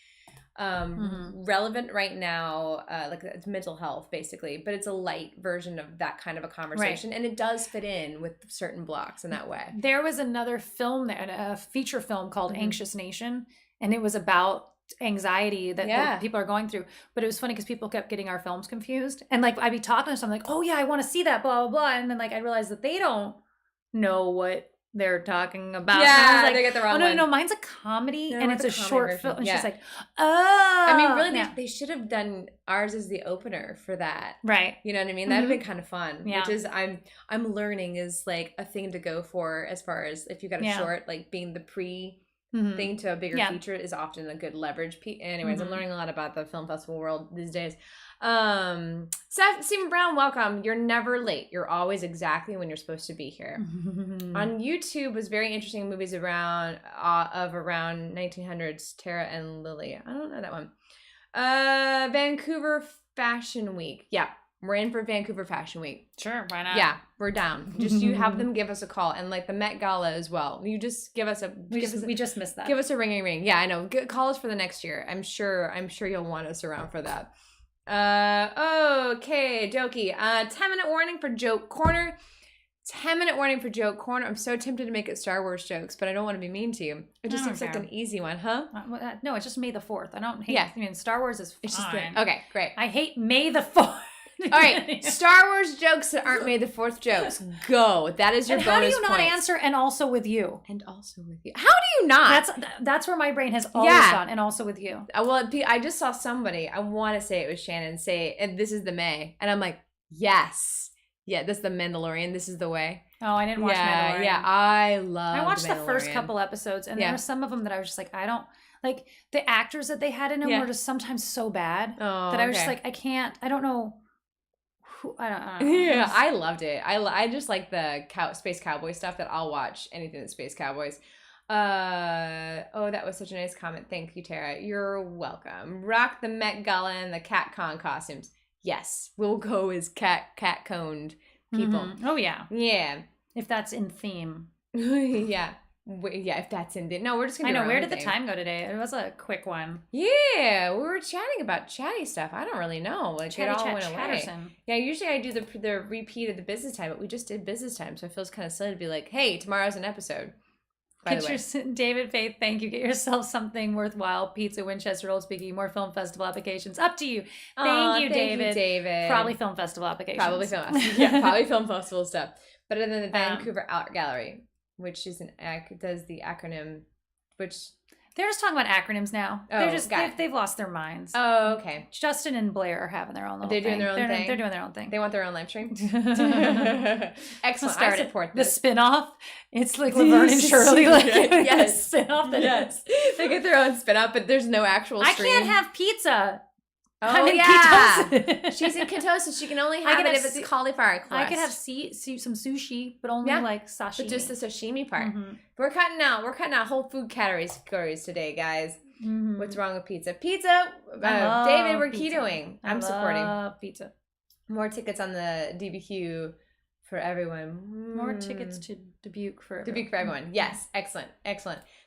relevant right now, like it's mental health basically, but it's a light version of that kind of a conversation, and it does fit in with certain blocks in that way. There was another film there, a feature film called Anxious Nation, and it was about anxiety that people are going through. But it was funny because people kept getting our films confused. And like, I'd be talking to someone like, oh yeah, I want to see that, blah, blah, blah. And then like, I realized that they don't know what they're talking about. Yeah, like, they get the wrong one. one. No, mine's a comedy and it's a short film. And she's like, I mean, really, yeah. they should have done ours as the opener for that. Right. You know what I mean? That'd have been kind of fun. Yeah. Which is, I'm learning is like a thing to go for as far as if you got a short, like being the thing to a bigger feature is often a good leverage. Anyways, I'm learning a lot about the film festival world these days. Stephen Brown, welcome. You're never late. You're always exactly when you're supposed to be here. On YouTube was very interesting movies around 1900s. Tara and Lily. I don't know that one. Vancouver Fashion Week. Yeah. We're in for Vancouver Fashion Week. Sure, why not? Yeah, we're down. Just you have them give us a call, and like the Met Gala as well. You just give us a. We just missed that. Give us a ring. Yeah, I know. Call us for the next year. I'm sure you'll want us around for that. Okay, Dokie. 10-minute warning for Joke Corner. 10-minute warning for Joke Corner. I'm so tempted to make it Star Wars jokes, but I don't want to be mean to you. It just seems like an easy one, huh? No, it's just May the 4th. I don't hate. Yeah. I mean, Star Wars is fine. It's just okay, great. I hate May the 4th. All right, Star Wars jokes that aren't May the 4th jokes. Go. That is your bonus how do you not points. answer and also with you? And also with you. How do you not? That's where my brain has always gone, and also with you. Well, I just saw somebody, I want to say it was Shannon, say, and this is the May. And I'm like, yes. Yeah, this is the Mandalorian. This is the way. Oh, I didn't watch Mandalorian. Yeah, I watched the first couple episodes, and there were some of them that I was just like, I don't, like, the actors that they had in them were just sometimes so bad that I was just like, I don't know. I don't know. Yeah, I loved it. I just like the space cowboy stuff that I'll watch anything that's space cowboys. That was such a nice comment. Thank you, Tara. You're welcome. Rock the Met Gala and the cat con costumes. Yes, we'll go as cat coned people. Oh yeah, yeah. If that's in theme. Yeah. Yeah, if that's in the... No, we're just going to do where did the time go today? It was a quick one. Yeah, we were chatting about chatty stuff. I don't really know. Like, it all went away. Yeah, usually I do the repeat of the business time, but we just did business time, so it feels kind of silly to be like, hey, tomorrow's an episode. David Faith, thank you. Get yourself something worthwhile. Pizza, Winchester, Old Speaking, more film festival applications. Up to you. Thank you, David. Probably film festival applications. Probably film festival stuff. Better than the Vancouver Art Gallery, which is does the acronym, which they're just talking about acronyms now. They're just they've lost their minds. Oh, okay. Justin and Blair are having their own little thing. They're doing their own thing. They're doing their own thing. They want their own live stream. Excellent. I support this. The spinoff. It's like Laverne and Shirley. Yes. Spinoff. Yes. They get their own spinoff, but there's no actual stream. I can't have pizza. Oh, I'm in ketosis. She's in ketosis. She can only have it if it's cauliflower crust. I could have some sushi, but only like sashimi. But just the sashimi part. Mm-hmm. We're cutting out whole food categories today, guys. Mm-hmm. What's wrong with pizza? David, we're ketoing. I'm supporting pizza. More tickets on the DBQ for everyone. More tickets to Dubuque for everyone. Dubuque for everyone. Yes, excellent.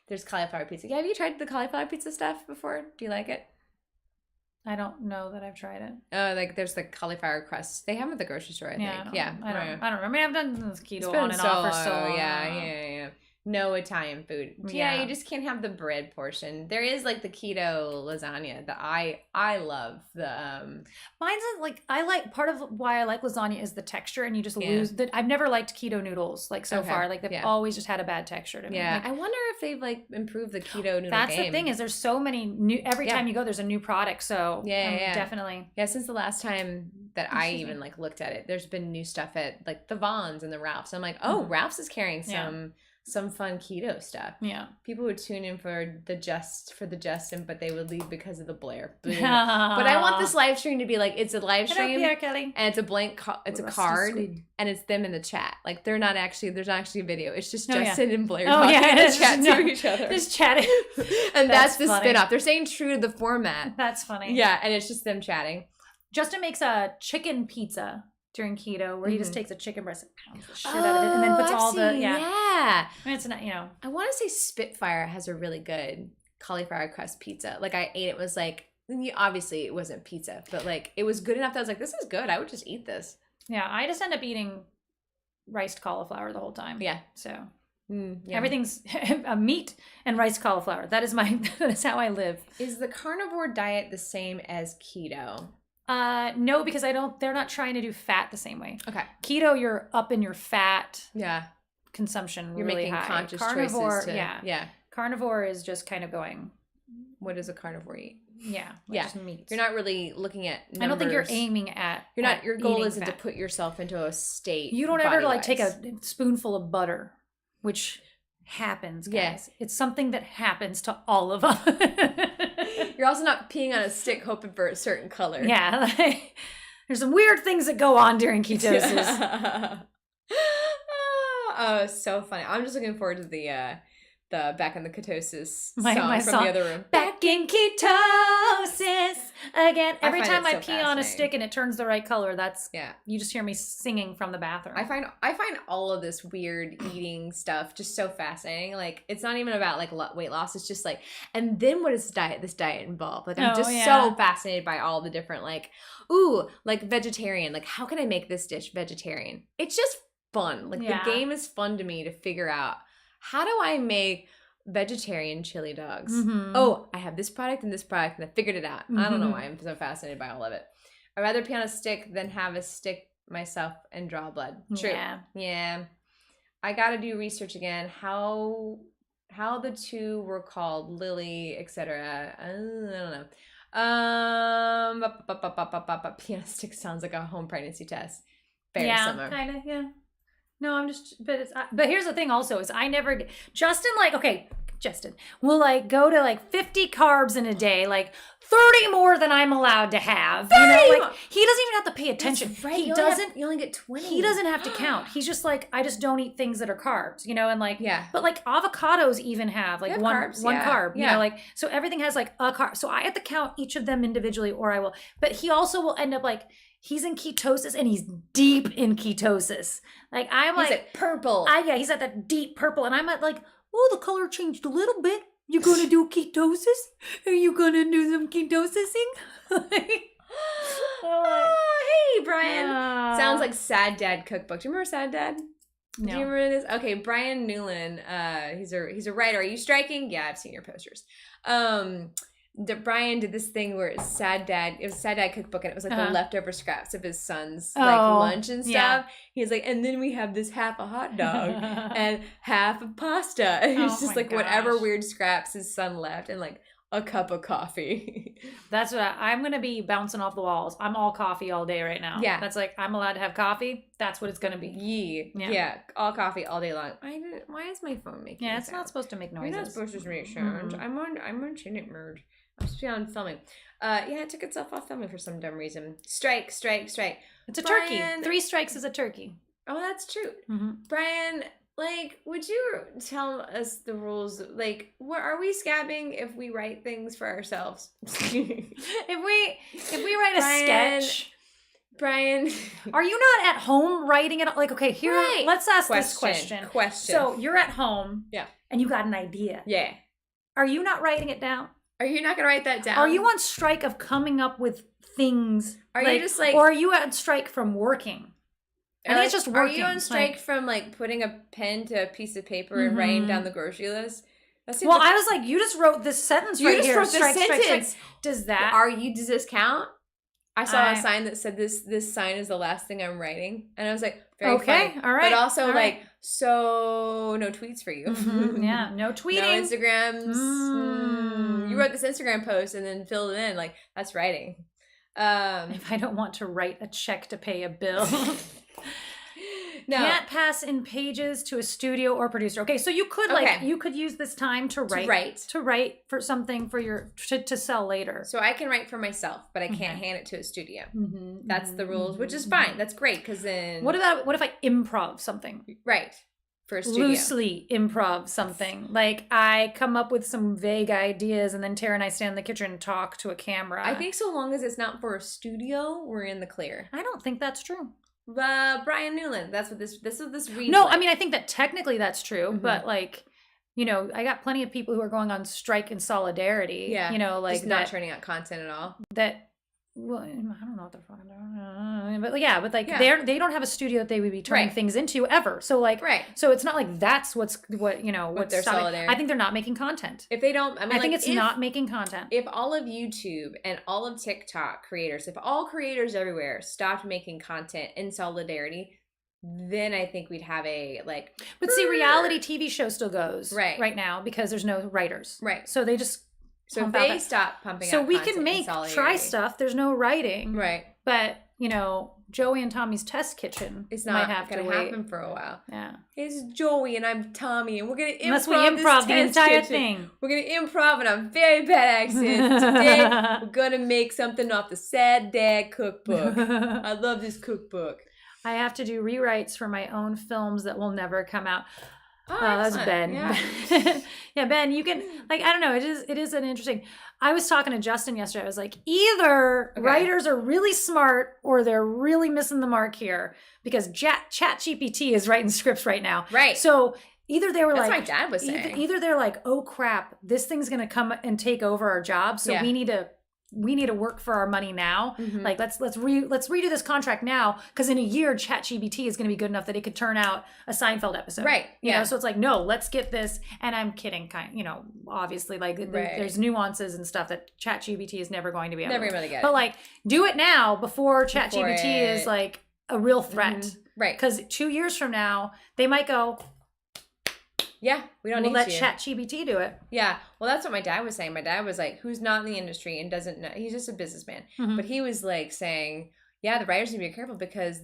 There's cauliflower pizza. Yeah, have you tried the cauliflower pizza stuff before? Do you like it? I don't know that I've tried it. Like there's the cauliflower crust. They have them at the grocery store, I think. I don't remember. I mean, I've done this keto on and off for so long. Yeah. No Italian food. Yeah, you just can't have the bread portion. There is like the keto lasagna that I love. Mine's like I like part of why I like lasagna is the texture, and you just lose that. I've never liked keto noodles so far. Like they've always just had a bad texture to me. Yeah, like, I wonder if they've like improved the keto noodle. That's the thing is there's so many new. Every time you go, there's a new product. So definitely. Yeah, since the last time that I even like looked at it, there's been new stuff at like the Vons and the Ralphs. I'm like, Ralph's is carrying some fun keto stuff. Yeah. People would tune in for the Justin, but they would leave because of the Blair. But I want this live stream to be like, it's a live stream. Pierre Kelly. And it's a blank, it's a card, and it's them in the chat. Like there's not actually a video. It's just Justin and Blair talking in the chat to each other. Just chatting. And that's the spin-off. They're staying true to the format. That's funny. Yeah, and it's just them chatting. Justin makes a chicken pizza during keto where he just takes a chicken breast and pounds the shit out of it and then puts all the I mean, it's not, I want to say Spitfire has a really good cauliflower crust pizza. Like I ate it, was like, obviously it wasn't pizza, but like it was good enough that I was like, this is good, I would just eat this. I just end up eating riced cauliflower the whole time, so Yeah. Everything's a meat and rice cauliflower. That is how I live. Is the carnivore diet the same as keto? No, because they're not trying to do fat the same way. Okay. Keto, you're up in your fat consumption You're really making high. conscious Carnivore, choices yeah. Carnivore is just kind of going. What does a carnivore eat? Yeah. Just meat. You're not really looking at numbers. I don't think you're aiming at. Your goal isn't fat. to put yourself into a state. You don't ever like take a spoonful of butter, which happens, guys. Yes. It's something that happens to all of us. You're also not peeing on a stick hoping for a certain color. Yeah. There's some weird things that go on during ketosis. Oh, so funny. I'm just looking forward to the back in the ketosis my song song. from the other room. Back in ketosis again. Every time I so pee on a stick and it turns the right color, you just hear me singing from the bathroom. I find all of this weird eating stuff just so fascinating. Like, it's not even about like weight loss. It's just like, and then what does this diet involve? Like, I'm so fascinated by all the different like vegetarian. Like, how can I make this dish vegetarian? It's just fun. Like, the game is fun to me to figure out. How do I make vegetarian chili dogs? Mm-hmm. Oh, I have this product and I figured it out. I don't know why I'm so fascinated by all of it. I'd rather pee on a stick than have a stick myself and draw blood. True. Yeah. I got to do research again. How the two were called, Lily, etc. I don't know. Pee on a stick sounds like a home pregnancy test. Very similar. Kind of, yeah. No, but here's the thing also is Justin will like go to like 50 carbs in a day, like 30 more than I'm allowed to have. 30 you know, like he doesn't even have to pay attention. That's right. You only get 20. He doesn't have to count. He's just like, I just don't eat things that are carbs, you know, and like, but like avocados even have like one carb, you know, like, so everything has like a carb. So I have to count each of them individually or I will, but he also will end up like, he's in ketosis and he's deep in ketosis. Like he's at purple. He's at that deep purple. And I'm at like, oh, the color changed a little bit. You gonna do ketosis? Are you gonna do some ketosising? Hey, Brian. Sounds like Sad Dad Cookbook. Do you remember Sad Dad? No. Do you remember this? Okay, Brian Newland. He's a writer. Are you striking? Yeah, I've seen your posters. Brian did this thing where it's Sad Dad. It was Sad Dad Cookbook, and it was like the leftover scraps of his son's like lunch and stuff. Yeah. He's like, and then we have this half a hot dog and half a pasta. And it's just like whatever weird scraps his son left, and like a cup of coffee. That's what I'm gonna be bouncing off the walls. I'm all coffee all day right now. Yeah, that's like I'm allowed to have coffee. That's what it's gonna be. Yeah, all coffee all day long. Why is my phone making? Yeah, it's not supposed to make noises. You're not supposed to make sound. I'm on Chinit mode. I'm supposed to be on filming. It took itself off filming for some dumb reason. Strike. It's a turkey. 3 strikes is a turkey. Oh, that's true. Mm-hmm. Brian, like, would you tell us the rules? Like, what are we scabbing if we write things for ourselves? if we write a sketch. Brian, are you not at home writing it? Like, okay, here, let's ask this question. So you're at home. Yeah. And you got an idea. Yeah. Are you not writing it down? Are you not going to write that down? Are you on strike of coming up with things? Are you just like... Or are you on strike from working? I think it's just working. Are you on strike from like putting a pen to a piece of paper and writing down the grocery list? I was like, you just wrote this sentence right here. You just wrote this sentence. Does this count? I saw a sign that said this sign is the last thing I'm writing. And I was like, very funny. All right. But also so no tweets for you. Mm-hmm. Yeah, no tweeting. No Instagrams. You wrote this Instagram post and then filled it in. Like, that's writing. If I don't want to write a check to pay a bill. No. Can't pass in pages to a studio or producer. Okay, so you could you could use this time to write for something for your to sell later. So I can write for myself, but I can't hand it to a studio. Mm-hmm. That's the rules, which is fine. That's great because then what if I improv something? Right. For a studio. Loosely improv something. Like I come up with some vague ideas and then Tara and I stand in the kitchen and talk to a camera. I think so long as it's not for a studio, we're in the clear. I don't think that's true. Brian Newland. That's what this reads. No, like. I mean I think that technically that's true, but like, you know, I got plenty of people who are going on strike in solidarity. Yeah, you know, like just not turning out content at all. That Well, I don't know what they're fucking doing. But yeah, but like they don't have a studio that they would be turning things into ever. So like, so it's not like that's what's their solidarity. I think they're not making content. If they don't, I think it's not making content. If all of YouTube and all of TikTok creators, if all creators everywhere stopped making content in solidarity, then I think we'd have a like. But see, reality TV show still goes right now because there's no writers. Right. So they just. So if they stop pumping out we can try stuff. There's no writing. Right. But, Joey and Tommy's test kitchen might have to wait. Happen for a while. Yeah. It's Joey and I'm Tommy and we're going to Unless we improv the entire thing. We're going to improv and I'm very bad accents. Today we're going to make something off the Sad Dad cookbook. I love this cookbook. I have to do rewrites for my own films that will never come out. Oh, that's Ben. Yeah. Yeah, Ben, you can I don't know. It is an interesting. I was talking to Justin yesterday. I was like, either writers are really smart or they're really missing the mark here because ChatGPT is writing scripts right now. Right. So either they were that's my dad was saying. Either they're like, oh crap, this thing's gonna come and take over our job. So we need to work for our money now. Mm-hmm. Like let's redo this contract now because in a year ChatGPT is going to be good enough that it could turn out a Seinfeld episode. Right. You know, so it's like no, let's get this. And I'm kidding, obviously like there's nuances and stuff that ChatGPT is never going to be able to get. But like do it now before ChatGPT is like a real threat. Mm-hmm. Right. Because 2 years from now they might go. Yeah, we'll let ChatGPT do it. Yeah, well, that's what my dad was saying. My dad was like, who's not in the industry and doesn't know. He's just a businessman. Mm-hmm. But he was like saying, yeah, the writers need to be careful because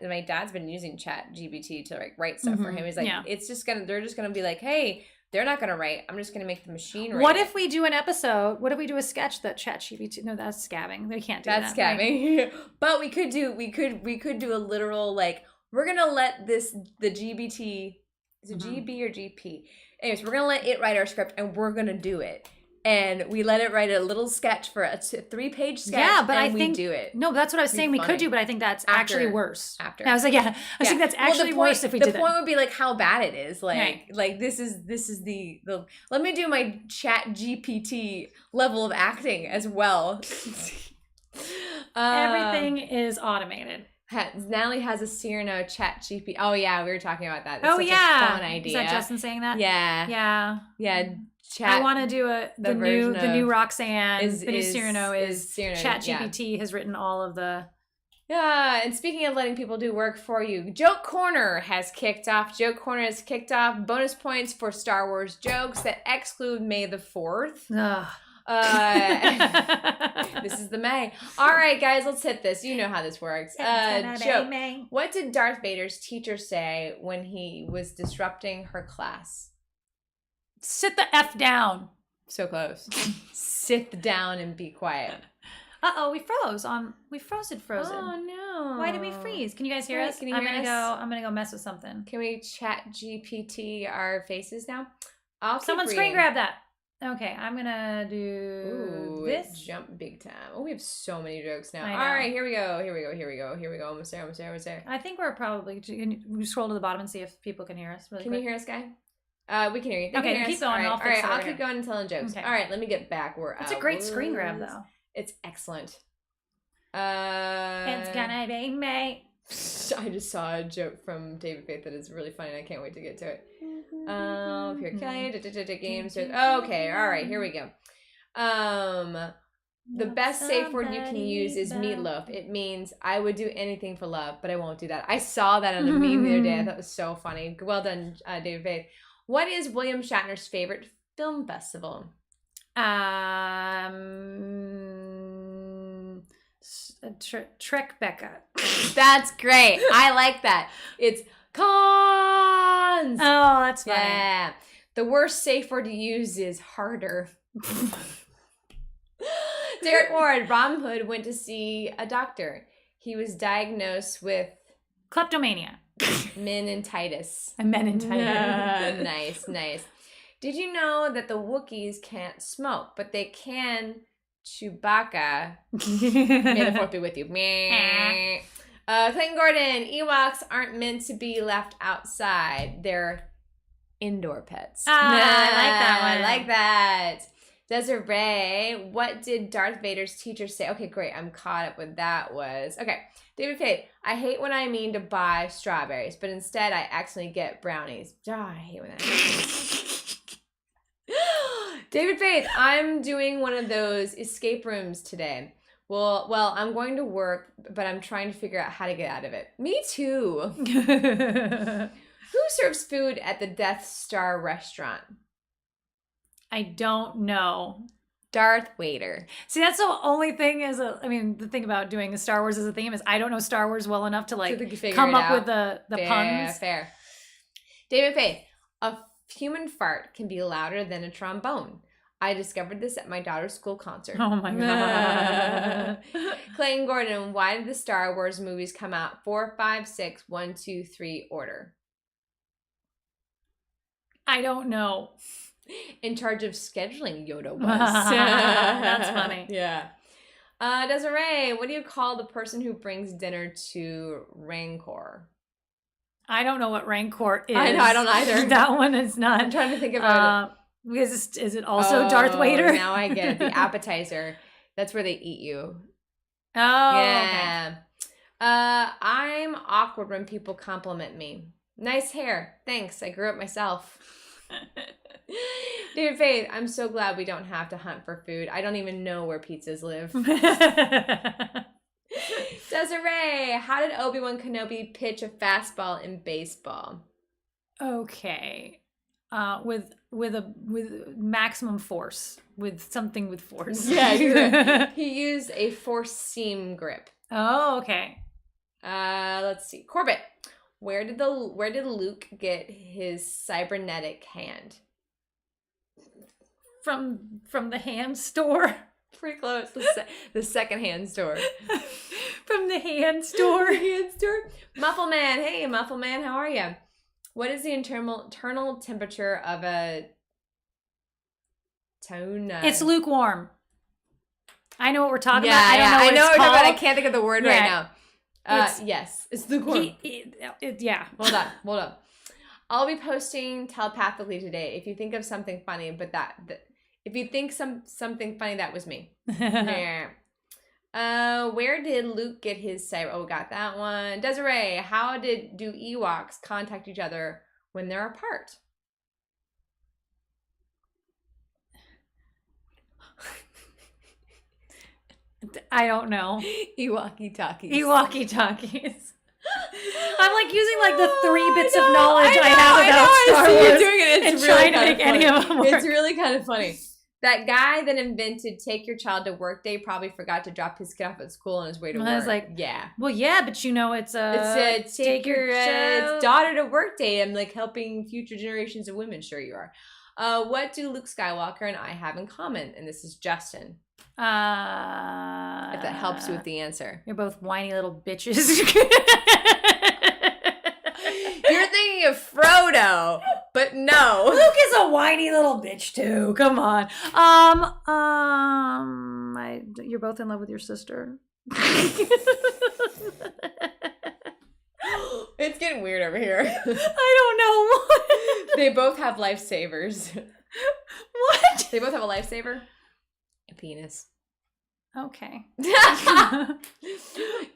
my dad's been using ChatGPT to like write stuff for him. He's like, they're just going to be like, hey, they're not going to write. I'm just going to make the machine write. What if we do an episode? What if we do a sketch that ChatGPT? No, that's scabbing. They can't do that. That's scabbing. Right? But we could do a literal like, we're going to let the GBT. Is it GB or GP? Anyways, we're going to let it write our script and we're going to do it. And we let it write a little sketch for a 3-page sketch. Yeah, but I think we do it. No, but that's what I was saying. We could do, but I think that's actually worse. After. And I was like, I think that's actually worse if we did that. The point would be like how bad it is. Like this is the let me do my Chat GPT level of acting as well. Everything is automated. Natalie has a Cyrano Chat GPT. Oh yeah, we were talking about that. That's such a fun idea. Is that Justin saying that? Yeah. I want to do the new Roxanne. The new Cyrano is Chat GPT has written all of the. Yeah, and speaking of letting people do work for you, Joke Corner has kicked off. Joke Corner has kicked off. Bonus points for Star Wars jokes that exclude May the 4th. Ugh. This is the May. All right, guys, let's hit this. You know how this works. Joke. What did Darth Vader's teacher say when he was disrupting her class? Sit the F down. So close. Sit down and be quiet. Uh-oh, we froze. We frozen. Oh no. Why did we freeze? Can you guys hear us? Can you hear us? I'm gonna go mess with something. Can we Chat GPT our faces now? Someone screen grab that. Okay, I'm gonna do this. Jump big time. Oh, we have so many jokes now. All right, here we go. Almost there. I think we're probably. We scroll to the bottom and see if people can hear us. Really can quick. you hear us, guy? We can hear you. Okay, keep going. All right, I'll keep going and telling jokes. Okay. All right, let me get back. It's a great screen grab, though. It's excellent. It's gonna be May. I just saw a joke from David Faith that is really funny and I can't wait to get to it. Pure Kelly, games. Okay, all right, here we go. The best safe word you can use is meatloaf. It means I would do anything for love, but I won't do that. I saw that on a meme the other day. I thought it was so funny. Well done, David Faith. What is William Shatner's favorite film festival? Tribeca. That's great. I like that. It's cons. Oh, that's funny. Yeah. The worst safe word to use is harder. Derek Ward, Robin Hood went to see a doctor. He was diagnosed with kleptomania. Meningitis. Meningitis. Nice. Did you know that the Wookiees can't smoke, but they can Chewbacca? May the fourth be with you. Clayton Gordon, Ewoks aren't meant to be left outside. They're indoor pets. I like that one. I like that. Desiree, what did Darth Vader's teacher say? Okay, great. I'm caught up with that okay. David Faith, I hate when I mean to buy strawberries, but instead I accidentally get brownies. I hate when that happens. David Faith, I'm doing one of those escape rooms today. Well, I'm going to work, but I'm trying to figure out how to get out of it. Me too. Who serves food at the Death Star restaurant? I don't know. Darth Vader. See, that's the only thing the thing about doing a Star Wars as a theme is I don't know Star Wars well enough to come up with the puns. Fair. David Faith, a human fart can be louder than a trombone. I discovered this at my daughter's school concert. Oh my God. Clayton Gordon, why did the Star Wars movies come out 4, 5, 6, 1, 2, 3 order? I don't know. In charge of scheduling, Yoda was. That's funny. Yeah. Desiree, what do you call the person who brings dinner to Rancor? I don't know what Rancor is. I know, I don't either. That one is not. I'm trying to think about it. Is it also Darth Vader? Now I get it. The appetizer. That's where they eat you. Oh, yeah. Okay. I'm awkward when people compliment me. Nice hair. Thanks. I grew it myself. David Faith, I'm so glad we don't have to hunt for food. I don't even know where pizzas live. Desiree, how did Obi-Wan Kenobi pitch a fastball in baseball? Okay. With maximum force. With something with force. Yeah, he used a force seam grip. Oh, okay. Let's see. Corbett, where did Luke get his cybernetic hand? From the hand store. Pretty close. The second-hand store. From the hand store. The hand store. Muffleman. Hey, Muffleman. How are you? What is the internal temperature of a tuna? It's lukewarm. I know what we're talking about. I don't know what it's called. I can't think of the word right now. Yes, it's lukewarm. Yeah. Hold on. I'll be posting telepathically today. If you think of something funny, if you think something funny, that was me. Yeah. Where did Luke get his cyber? Oh, we got that one. Desiree, how do Ewoks contact each other when they're apart? I don't know. Ewok talkies. I'm like using like the 3 bits of knowledge I have about Star Wars doing it. and trying to make any of them work. It's really kind of funny. That guy that invented take your child to work day probably forgot to drop his kid off at school on his way to work. I was like, yeah. Well, yeah, but it's a take your daughter to work day. I'm like helping future generations of women. Sure you are. What do Luke Skywalker and I have in common? And this is Justin. If that helps you with the answer. You're both whiny little bitches. You're thinking of Frodo, but no. Luke is a whiny little bitch too. Come on. You're both in love with your sister. It's getting weird over here. I don't know. They both have lifesavers. What? They both have a lifesaver? A penis. Okay.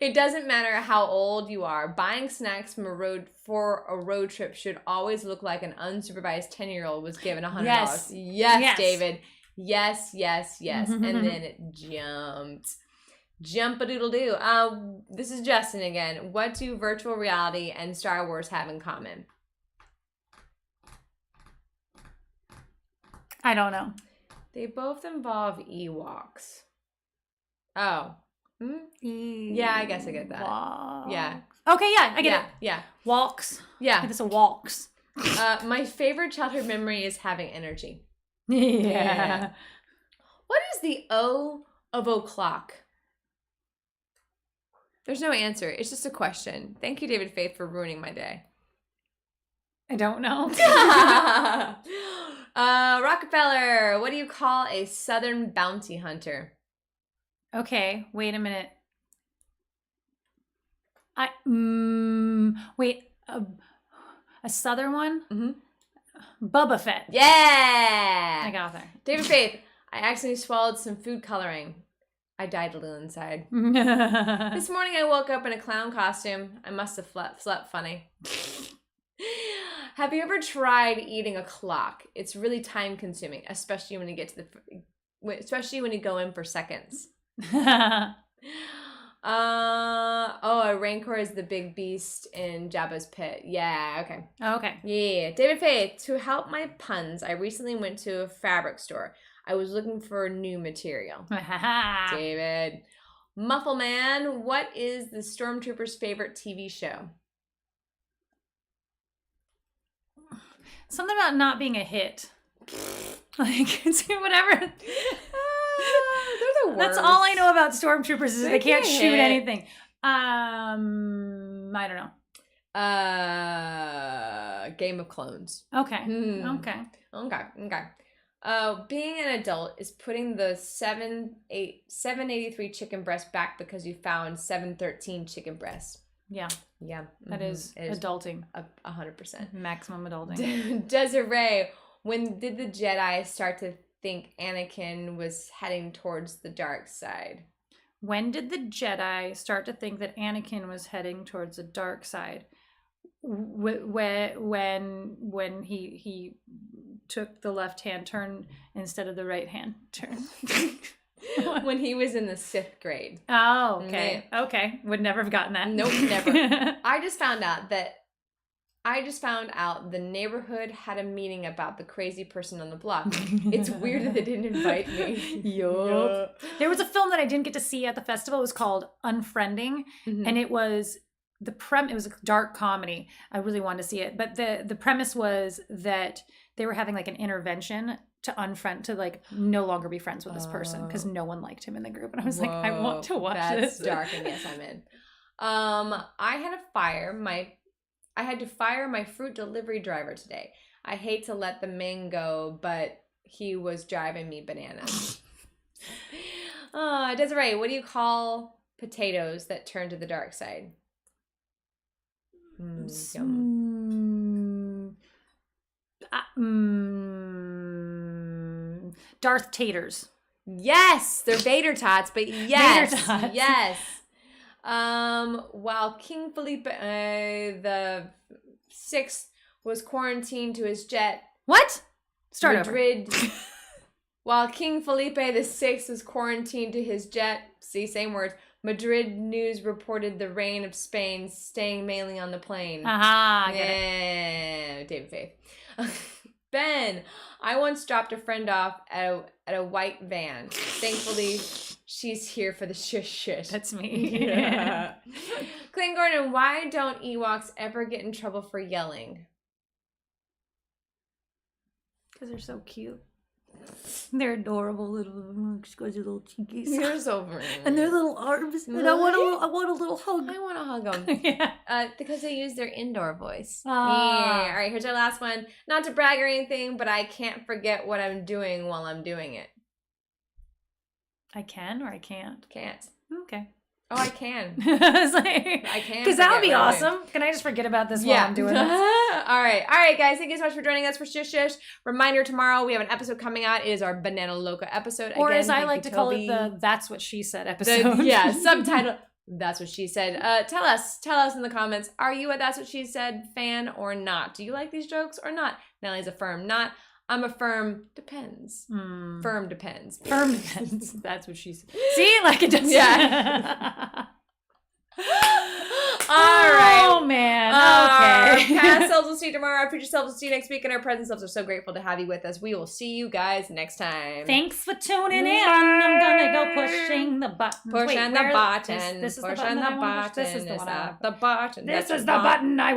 It doesn't matter how old you are. Buying snacks for a road trip should always look like an unsupervised 10-year-old was given $100. Yes, David. Yes. And then it jumped. Jump-a-doodle-doo. This is Justin again. What do virtual reality and Star Wars have in common? I don't know. They both involve Ewoks. Oh. Yeah, I guess I get that. Walks. Yeah. Okay, yeah, I get it. Yeah. Walks. Yeah. It's a walks. My favorite childhood memory is having energy. Yeah. What is the O of o'clock? There's no answer. It's just a question. Thank you, David Faith, for ruining my day. I don't know. Rockefeller, what do you call a southern bounty hunter? Okay, wait a minute. Wait, a southern one? Mm-hmm. Bubba Fett. Yeah! I got there. David Faith, I accidentally swallowed some food coloring. I died a little inside. This morning I woke up in a clown costume. I must have slept funny. Have you ever tried eating a clock? It's really time consuming, especially when you get to especially when you go in for seconds. A rancor is the big beast in Jabba's pit. Yeah, okay. Okay. Yeah. David Faith, to help my puns, I recently went to a fabric store. I was looking for new material. David. Muffle Man, what is the Stormtrooper's favorite TV show? Something about not being a hit. Like, whatever. They're the worst. That's all I know about Stormtroopers is they can't shoot hit. anything. I don't know. Game of Clones. Okay. Okay. Being an adult is putting the 783 chicken breast back because you found 713 chicken breasts. Yeah. Yeah. That is adulting. 100%. Maximum adulting. Desiree, when did the Jedi start to think Anakin was heading towards the dark side? When did the Jedi start to think that Anakin was heading towards the dark side? When he took the left-hand turn instead of the right-hand turn. When he was in the 6th grade. Oh, okay. Okay. Would never have gotten that. Nope, never. I just found out the neighborhood had a meeting about the crazy person on the block. It's weird that they didn't invite me. Yup. There was a film that I didn't get to see at the festival. It was called Unfriending. Mm-hmm. And it was it was a dark comedy. I really wanted to see it. But the premise was that they were having like an intervention to like no longer be friends with this person because no one liked him in the group. And I was like, I want to watch this. That's dark, and yes, I'm in. I had to fire my fruit delivery driver today. I hate to let the man go, but he was driving me bananas. Desiree, what do you call potatoes that turn to the dark side? Darth Taters. Yes, they're Vader tots, but yes, Vader tots. Yes. While King Felipe the 6th was quarantined to his jet. What? Start Madrid. over. While King Felipe the 6th was quarantined to his jet. See, same words. Madrid news reported the reign of Spain staying mainly on the plane. Aha, yeah, David Faith. Ben, I once dropped a friend off at a white van. Thankfully, she's here for the shush. That's me. Yeah. Clint Gordon, why don't Ewoks ever get in trouble for yelling? Because they're so cute. They're adorable little scuzzy little cheekies. You're so pretty. And their little arms. And I want a little hug. I want to hug them. Yeah. Because they use their indoor voice. Ah. Yeah. All right, here's our last one. Not to brag or anything, but I can't forget what I'm doing while I'm doing it. I can or I can't? Can't. Okay. Oh, I can. I can. Because that would be awesome. Can I just forget about this while I'm doing this? All right, guys. Thank you so much for joining us for Shush Shush. Reminder, tomorrow we have an episode coming out. It is our Banana Loca episode. Or again, as I like to call it, the That's What She Said episode. Subtitle. That's what she said. Tell us in the comments. Are you a That's What She Said fan or not? Do you like these jokes or not? Natalie's a firm not. I'm a firm depends. Firm depends. Firm depends. That's what she said. See, like it does. Yeah. All right. Oh man. Okay. Our past selves will see you tomorrow. Our future selves will see you next week. And our present selves are so grateful to have you with us. We will see you guys next time. Thanks for tuning in. I'm gonna go pushing the button. Pushing the button. This is the Pushing button. the I want to push. button. This is the one. The button. This is the button I